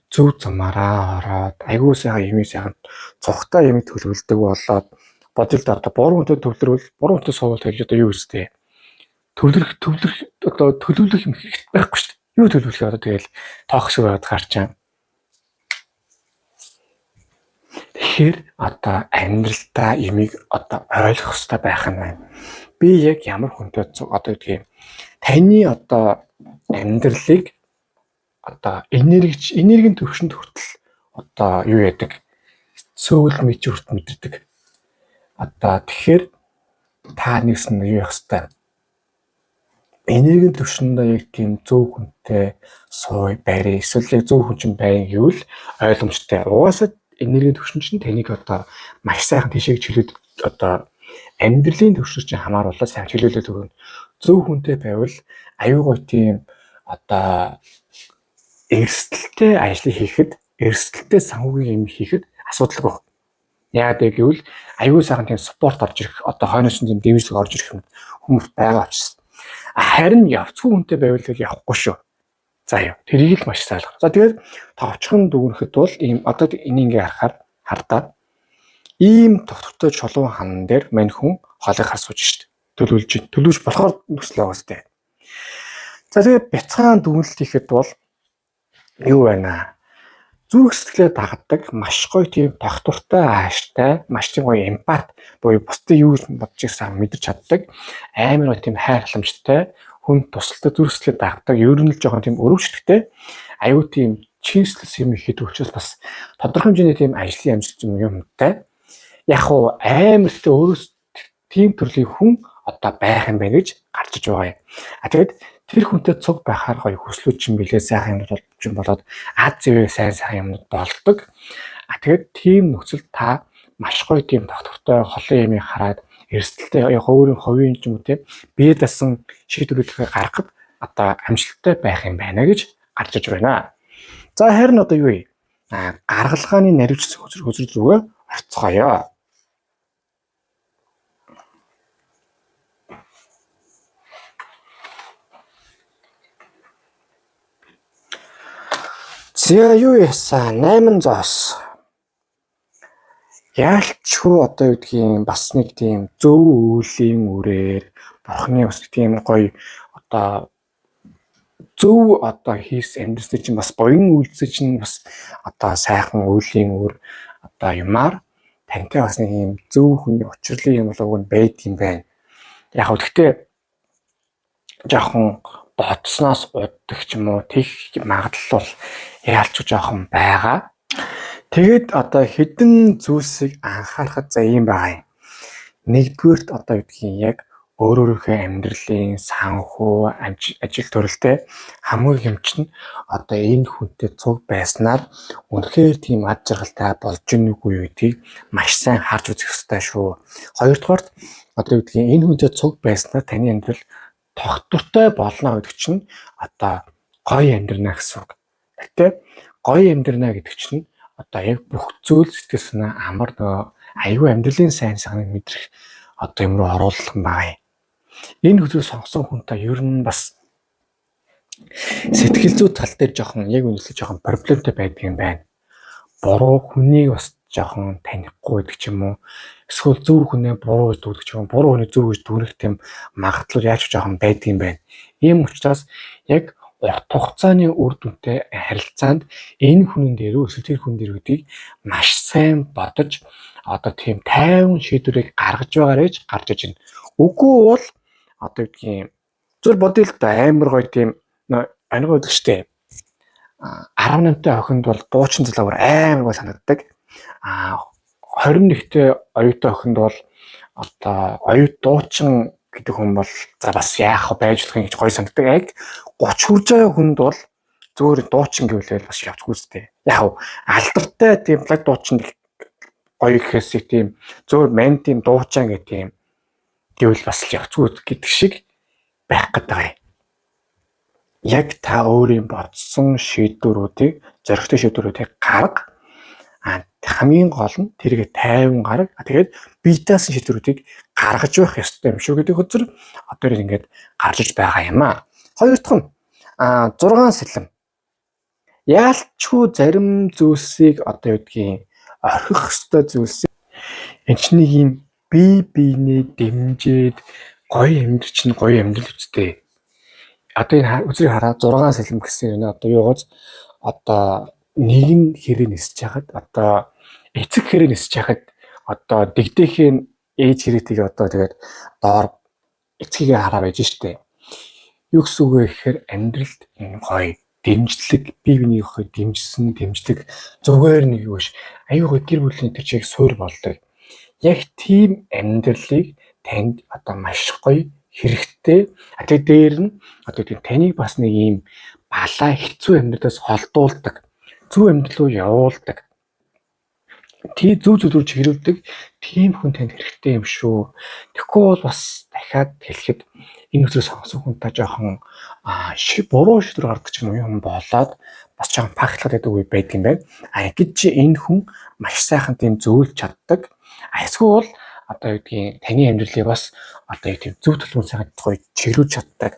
зөв замаараа ороод айгуу сайхан юм сайхан цогтой юм төлөвлөдөг болоод бодъё л да одоо буруу хүнтэй төвлөрвөл буруу хүнтэй суувал тэгэл одоо юу үстэй төвлөрөх одоо төлөвлөх юм байхгүй шүү дээ. Юу төлөвлөх одоо тэгэл тоохш байгаад гарчаа. Тэгэхээр одоо амьдралдаа ямиг одоо ойлгох хэрэгтэй байх юм байна. Би яг ямар хүнтэй одоо гэдгийг таны одоо амьдралыг одоо энергийн төвшөнд хүртэл одоо юу яадаг сөүл мэд хүрт мэдэрдэг. Одоо тэгэхээр та нэгсэн юу явах хэрэгтэй. Энергийн төвшөндөө яг тийм зөв хүнтэй сууй барь эсвэл яг зөв хүн чинь байна гэвэл ойлгомжтой. Угаасаа энергийн төвшин чинь таныг одоо маш сайхан тийшээ чөлөөд одоо амьдралын төвшин чинь хамааруулаад сайн чөлөөлөд өгнө. Зөв хүнтэй байвал аюу гой тийм одоо эрсдэлтэй ажил хийхэд, эрсдэлтэй санхүүгийн юм хийхэд асуудалгүй. Яагаад гэвэл аюу сайхан тийм спорт орж ирэх одоо хойноос нь тийм дэмжлэг орж ирэх хүмүүс байгаа учраас. Харин явцгүй хүнтэй байвал явахгүй шүү. За яа. Тэрийг л маш сайлах. За тэгээд товчхон дүгнэхэд бол ийм одоо энийг ингээ хардаад ийм тогтвортой чулуун хан дээр мань хүн хоолойхаа сууж шít. Төлөвлөж болохоор нөхцөл байгаа сте. За тэгээд бяцхан дүгнэлт хийхэд бол юу байна? Зүрх сэтгэлээ дагдаг маш гоё тийм тогтвортой ааштай, маш тийм гоё эмпат буюу бусдын юу бодож ирсэн мэдэрч чаддаг, амар гоё тийм хайр халамжтай, хүн тусалтай зүрх сэтгэлээ дагдаг, ер нь л жоохон тийм өрөвчлөлтэй, аюу тийм чинслэс юм ихэд учраас бас тодорхой хэмжээний тийм ажлын амжилт юмтай. Яг уу амартай өөрөөс тийм төрлийн хүн одоо байх юм байна гэж гарч иж байгаа юм. Тэгээд тэр хүнтэй цуг байхаар гоё хүслүүд чинь билээ сайхан юмнууд болоод аз зэвээ сайн юмнууд болдог. Тэгээд тийм нөхцөл та маш гоё тийм тогтвортой холын юмыг хараад эрсдэлтэй яг өөрийн хувийн ч юм уу тийм бие дасан шийдвэрүүдийг гаргахад одоо амжилттай байх юм байна гэж гарч иж байна. За харин одоо юу вэ? Гаргалгааны наривч хөзөр зүгээ орцгоё. За юу яасан 800-ос яалчгүй одоо юу гэдгийг бас нэг тийм зөв үеийн үрээр бурхны бас тийм гоё одоо зөв одоо хийсэн амьдрал чинь бас буян үйлдэл чинь бас одоо сайхан үеийн үр одоо юмар тантай бас нэг юм зөв хүний учрлын юм болов уу байд юм байна. Яг гэхдээ жоохон бодсноос уддаг ч юм уу тех магадлал бол яалч жоохон байгаа. Тэгээд одоо хэдэн зүйлсийг анхаарахад за юм байгаа юм. Нэгдүгээрт одоо юу гэдгийг яг өөрийнхөө амьдралын санхүү ажил төрөлтэй хамгийн хэмжин одоо энэ хүнтэй цуг байснаар үнэхээр тийм ад жаргалтай болж ийнүгүй юу гэдгийг маш сайн харж үзэх ёстой шүү. Хоёрдугаарт одоо юу гэдгийг энэ хүнтэй цуг байснаар таны амьдрал тогтвортой болно гэдэг чинь одоо гоё амьдрна гэсэн үг. Тэгтээ гоё амьдрна гэдэг чинь одоо яг бүх зүйл сэтгэл санаа амар нөгөө аюу амьдралын сайн сайхныг мэдрэх одоо юм руу оруулах юм байна. Энэ хүзүү сонгосон хүнтэй ер нь бас сэтгэл зүй тал дээр жоохон яг үнэхээр жоохон проблемтэй байдаг юм байна. Буруу хүнийг бас жоохон танихгүй гэдэг ч юм уу. Эсвэл зөв хүнээ буруу гэж дүүрэх ч юм уу. Буруу хүнийг зөв гэж дүүрэх тийм магадлал яаж жоохон байдаг юм байна. Ийм учраас яг урт хугацааны үр дүнтэй харилцаанд энэ хүнэн дээр эсвэл тэр хүн дээр гэдгийг маш сайн бодож одоо тийм тайван шийдвэрийг гаргаж байгаарэ гэж гарч иж байна. Үгүй бол одоо юу гэдгийг зөв бодъё л да амар гоё тийм аниг байдаг штэ. 18-тай охинд бол дуучин залуур амар гоё санагддаг. 21-тэй оюутай охинд бол одоо оюут дуучин гэдэг хүн бол за бас яах вэ байж болох юм гэж гоё санагддаг. Яг 30 хүрж байгаа хүнд бол зөөр дуучин гэвэл бас явцгүй үстэй. Яг алдартай тийм лаг дуучин гоё гэхээс тийм зөөр мэн тийм дуучаан гэх тийм гэвэл бас явцгүй гэдэг шиг байх гэдэг юм. Яг та өөрийн бодсон шийдвэрүүдийг зоригтой шийдвэрүүдийг гарга. Хамгийн гол нь тэргээ тайван гарга. Тэгээд бие даасан шийдвэрүүдийг гаргаж байх ёстой юм шүү гэдэг хөзөр одоо ингээд гарч иж байгаа юм аа. Хоёр дахь нь 6 сэлэм. Яалчгүй зарим зүйлсийг одоо юу гэдгийг орхих ёстой зүйлсийг энэ ч нэг юм бие биенээ дэмжиж гоё амьдрал чинь гоё амьдрал үстэй. Одоо энэ үзрийг хараа 6 сэлэм гэсэн юм одоо юугаас одоо нэг нь хэрэг нисэж хахад одоо эцэг хэрэг нисэж хахад одоо дэгдэхийн ээж хэрэгтэйг одоо тэгээд доор эцгийгээ хараа байж штэ. Юу гэсэн үг вэ гэхээр амьдралд энэ гоё дэмжлэг бие биенийг гоё дэмжлэг зүгээр нэг юу ш аюу гоё гэр бүлийн тэр чиг суурь болдог. Яг тийм амьдралыг танд одоо маш гоё хэрэгтэй. Тэгээд дээр нь одоо тийм таныг бас нэг юм балаа хэцүү амьдралаас холдуулдаг. Зөв амьдрал руу явуулдаг. Тий зөв зөв чиглүүлдэг тийм хүн танд хэрэгтэй юм шүү. Тэгэхгүй бол бас дахиад хэлэхэд энэ үзрээ сонгосон хүнтэй жоохон буруу шийдвэр гаргадаг ч юм болоод бас жоохон пахлаад байдаг үе байдаг юм байна. Гэж чи энэ хүн маш сайхан тийм зөвлөж чаддаг. Эсвэл одоо юу гэдгийг таны амьдралыг бас одоо юу тийм зөв төлөвлөмж сайхан гоё чиглүүлж чаддаг.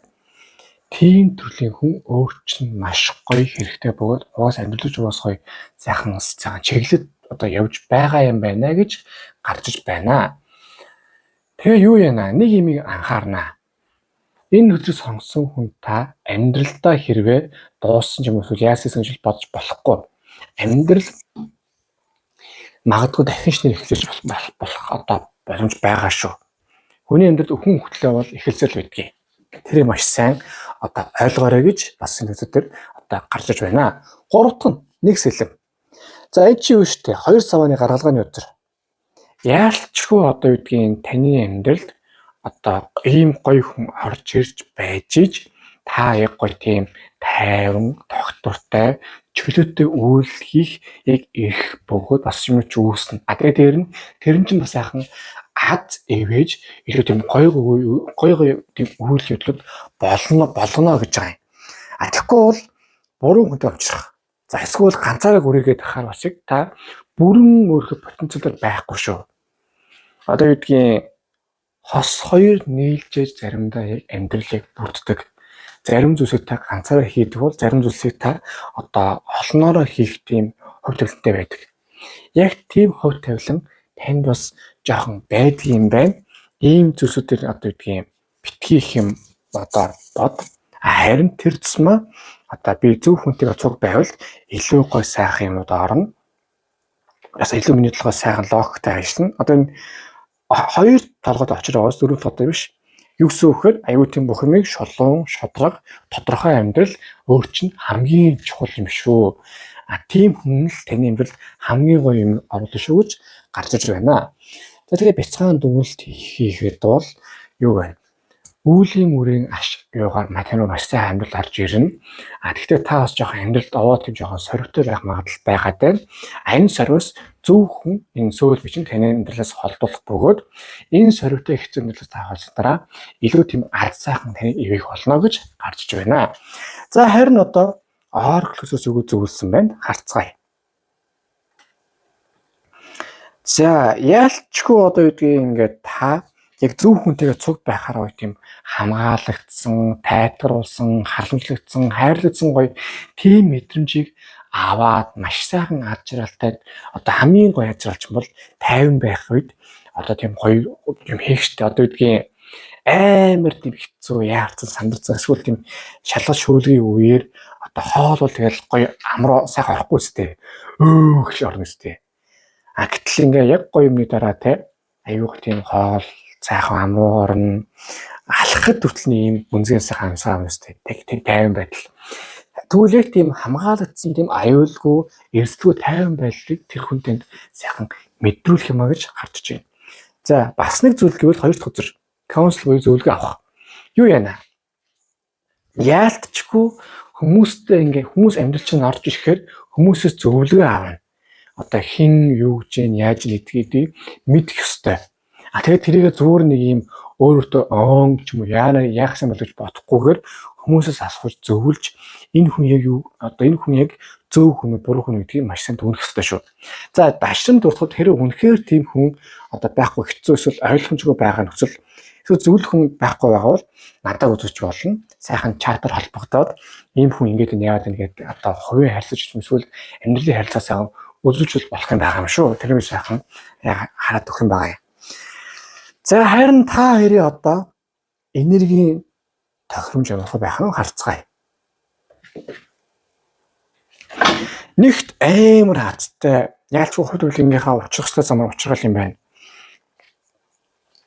Тийм төрлийн хүн өөр чинь маш гоё хэрэгтэй бөгөөд угаас амьдралж угаас гоё сайхан чиглэлд одоо явж байгаа юм байна гэж гарч иж байна. Тэгээ юу яана нэг юмыг анхаарнаа. Энэ хөзрийг сонгосон хүн та амьдралдаа хэрвээ дууссан юм уу яасан гэж бодож болохгүй. Амьдрал магадгүй дахин шинээр эхлэж болох одоо боломж байгаа шүү. Хүний амьдрал хүн хөтлөө бол эхэлсэл байдгийг. Тэр маш сайн одоо ойлгоорой гэж бас энэ үзэгдэр одоо гарч иж байна. Гурав дахь нь нэг сэлэм. За энэ чи юу штэ 2 савааны гаргалгааны өдөр. Яалчгүй одоо юу гэдгийг таны амьдралд одоо ийм гоё хүн орж ирж байж иж та яг гоё тийм тайван тогтвортой чөлөөтэй үйл хийх яг их бөгөөд бас юм ч үүснэ. Тэгээд тэр нь чинь бас яахан аз эвэж илүү тийм гоё тийм үйл явдлууд болгоно гэж байгаа юм. Тэгэхгүй бол буруу хүнтэй уулзах. За эсвэл ганцаараа гүрийгээд ахаар басыг та бүрэн өөрийнхөө потенциалаар байхгүй шүү. Одоо юу гэдгийг хос хоёр нийлжээж заримдаа яг амьдралыг бүрддэг. Зарим зүйлсийг та ганцаараа хийдэг бол зарим зүйлсийг та одоо олноороо хийх тийм хувь тавилантай байдаг. Яг тийм хувь тавилан танд бас жоохон байдгийн байна. Ийм зүйлсүүдээр одоо юу гэдгийг битгийх юм одоо бод. Харин тэр тусмаа одоо би зөв хүнтэй цуг байвал илүү гой сайхан юмуд орно. Бас илүү миний толгой сайхан логиктэй ажиллана. Одоо энэ хоёр толгойд очроос дөрөв толгой биш. Юу гэсэн үг вэ? Аюу тийм бүх юмыг шолон, шодрог, тодорхой амьдрал өөр чинь хамгийн чухал юм шүү. Тийм хүн л таны амьдрал хамгийн гоё юм оруулах шүү гэж гарч иж байна. За тэгээ бяцхан дүгнэлт хийхэд бол юу вэ? Үүлийн үрийн юугаар математик маш сайн амьдрал орж ирнэ. Гэхдээ та бас жоохон амьдралд овоо тийм жоохон соригтой байх магадлал байгаад байна. Энэ соригоос зөвхөн энэ сөүл бичин таны амьдралаас холдуулах бөгөөд энэ соригтой хэцүү амьдралаас та холсодраа илүү тийм ард сайхан таны ивэх болно гэж гарч иж байна. За харин одоо Орклосоос өгөө зөвлөсөн байна. Харцгаая. За яалчгүй одоо юу гэдгийг ингээд та яг зөв хүнтэйгээ цуг байхаар гоё тийм хамгаалагдсан, тайтгаруулсан, халамжлагдсан, хайрлагдсан гоё тийм мэдрэмжийг аваад маш сайхан ад жаргалтай одоо хамгийн гоё ад жаргалч бол 50 байх үед одоо тийм гоё юм хийх штэ одоо юу гэдгийг амар тийм хэцүү яарсан сандарсан эсвэл тийм шалгал шүүлгийн үеэр одоо хоол бол тэгэл гоё амраа сайхан орохгүй сте гэж орно сте. Гэтэл ингээ яг гоё юмны дараа те аюух тийм хоол сайхан амруу орно алхахад хүртэл ийм үнзгийн сайхан амсгаа юмстэй тэг 50 байдал. Тэгвэл яг тийм хамгаалагдсан тийм аюулгүй эрсдэлгүй 50 байдлыг тэр хүнтэнд сайхан мэдрүүлэх юмаа гэж харж байна. За бас нэг зүйл гэвэл хоёр дахь үзэр каунсел буюу зөвлөгөө авах. Юу яана? Яалтчгүй хүмүүстэй ингээ хүмүүс амьдрал чинь орж ирэхээр хүмүүсээс зөвлөгөө аавна. Одоо хэн юу гэж яаж нэгдгийг мэдэх ёстой. Тэгээд тэрийг зүгээр нэг юм өөрөөтөө оон ч юм уу яах юм бол гэж бодохгүйгээр хүмүүсээс асууж зөвлөж энэ хүн яг юу одоо энэ хүн яг зөв хүн буруу хүн гэдгийг маш сайн дүгнэх ёстой шүү. За дашрам дуртахад хэрэг үнэхээр тийм хүн одоо байхгүй хэцүү эсвэл ойлгомжгүй байгаа нөхцөл эсвэл зөвлөх хүн байхгүй байгаа бол надад үзэж болно. Сайхан чатаар холбогдоод ийм хүн ингэж яагаад ингээд одоо хувийн харилцаж эсвэл амьдралын харилцаасаа үзүүлж болох юм байгаа юм шүү. Тэр нь сайхан хараад өгөх юм байгаа юм. За харин та хоёрын одоо энергийн тохиромж ямар байх нь харцгаая. Нэгт амар хацтай яалчгүй хувь тавилангийнхаа учрахтай замаар учрал юм байна.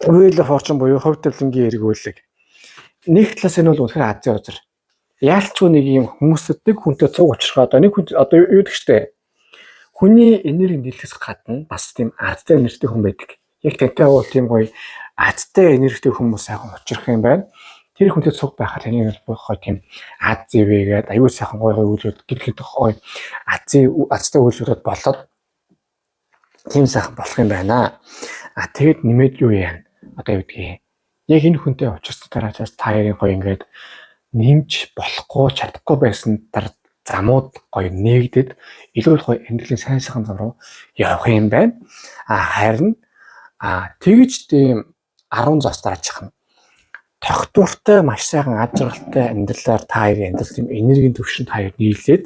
Wheel of Fortune буюу хувь тавилангийн эргүүлэг. Нэг талаас нь бол үнэхээр азийн үзэр. Яалчгүй нэг юм хүмүүстэй хүнтэй цуг учрахад нэг хүн одоо юу гэдэг чтэй. Хүний энерги нийлэхээс гадна бас тийм азтай энергитэй хүн байдаг. Яг тантай бол тийм гоё азтай энергитэй хүмүүс сайхан учрах юм байна. Тэр хүнтэй цуг байхад таны гоё тийм аз зэвээгээд аюул сайхан гоё үйлүүд гэхэд гоё азтай үйлүүд болоод тийм сайхан болох юм байна. Тэгэд нэмээд юу яа? Одоо юу гэдгийг яг энэ хүнтэй уулзсан дараачаас та хоёрын гоё ингээд нэмж болохгүй чадахгүй байсан замууд гоё нээгдэд илүү гоё амьдралын сайн сайхан зам руу явах юм байна. Харин тэгж тийм 10 зас дараачих нь тогтвортой маш сайхан ад жаргалтай амьдралаар та хоёрын амьдрал тийм энергийн төвшин та хоёр нийлээд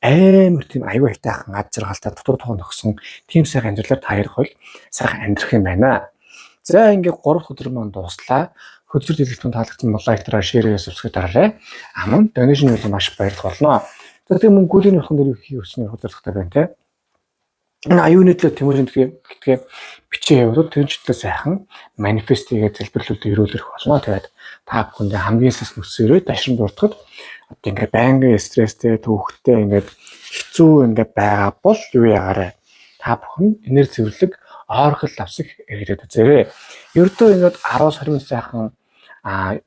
амар тийм аюу хайтайхан ад жаргалтай дотор тоон өгсөн тийм сайхан амьдралаар та хоёр хол сайхан амьдрах юм байна. За ингээд 3 өдөр маань дуслаа. Хөдөлгөөн дэлгэрэнт таалагдсан бол лайктараа шеэрээ subscribe дараарай. Аман донешн бол маш баярлах болно. За тийм мөнгөлийн урхан дээр хийх өсний хөдөлгөөнтэй байна те. Энэ аюуны төлөө тэмүүрийн гэдгээ бичээ явуулаад тэр чиглэлээ сайхан манифест хийгээд залбирлуулд өрөөлөх болно. Тэгээд та бүхэндээ хамгийн сэс нүсээрээ дашин дуртахад одоо ингээд байнгын стресстэй төвөгтэй ингээд хэцүү ингээд байгаа бол юу яагаарай. Та бүхэн энерги цэвэрлэг орхол авсах хэрэглээд үзээрэй. Ердөө ингээд 10-20 минут сайхан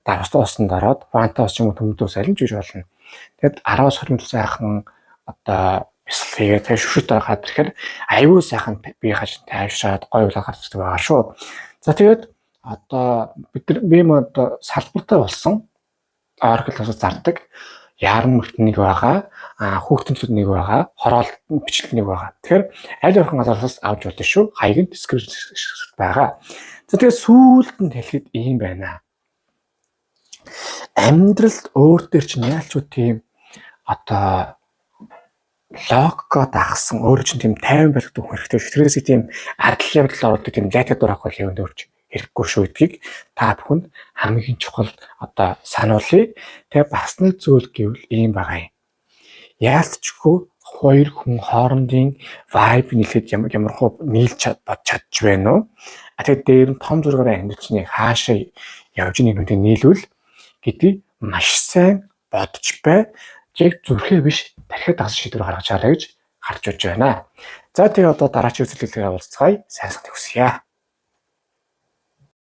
давстаа усан дараад фантас ч юм уу төмөдөө салж иж болно. Тэгэд 10-20 минут сайхан одоо тэгээд шүшүүт гараад ирэхээр аюул сайхан бие хаж тайвшаад гоё болоод гарч байгаа шүү. За тэгээд одоо би одоо салбартай болсон Oracle бас зардаг. Яран мөрт нэг байгаа, хүүхдэнцүүд нэг байгаа, хороол бичлэг нэг байгаа. Тэгэхээр аль орхон газараас авч болно шүү. Хаяг нь description байгаа. За тэгээд сүүлд нь хэлэхэд ийм байна. Амьдралд өөр дээр чинь яалчгүй тийм одоо логко дагсан өөрөө чинь тийм 50 байх дүү хэрэгтэй шүү. Тэрээс тийм ардл явдал ордог тийм лайта дурах бол юм дөрч хэрэггүй шүү гэдгийг та бүхэнд хамгийн чухал одоо сануулъя. Тэгээ бас нэг зүйл гэвэл ийм байгаа юм. Яалтчгүй хоёр хүн хоорондын vibe нийлээд ямар хөө нийлж чадж байна уу? Тэгээд дээр нь том зургаараа амьдралчныг хаашаа явж нэгнүүдээ нийлвэл гэдгийг маш сайн бодож бай. Яг зүрхээ биш дахиад дагсан шийдвэр гаргаж чараа гэж харж болж байна. За тэгээ одоо дараагийн үзүүлэлтэд уулзцгаая. Сайн санах хүсье.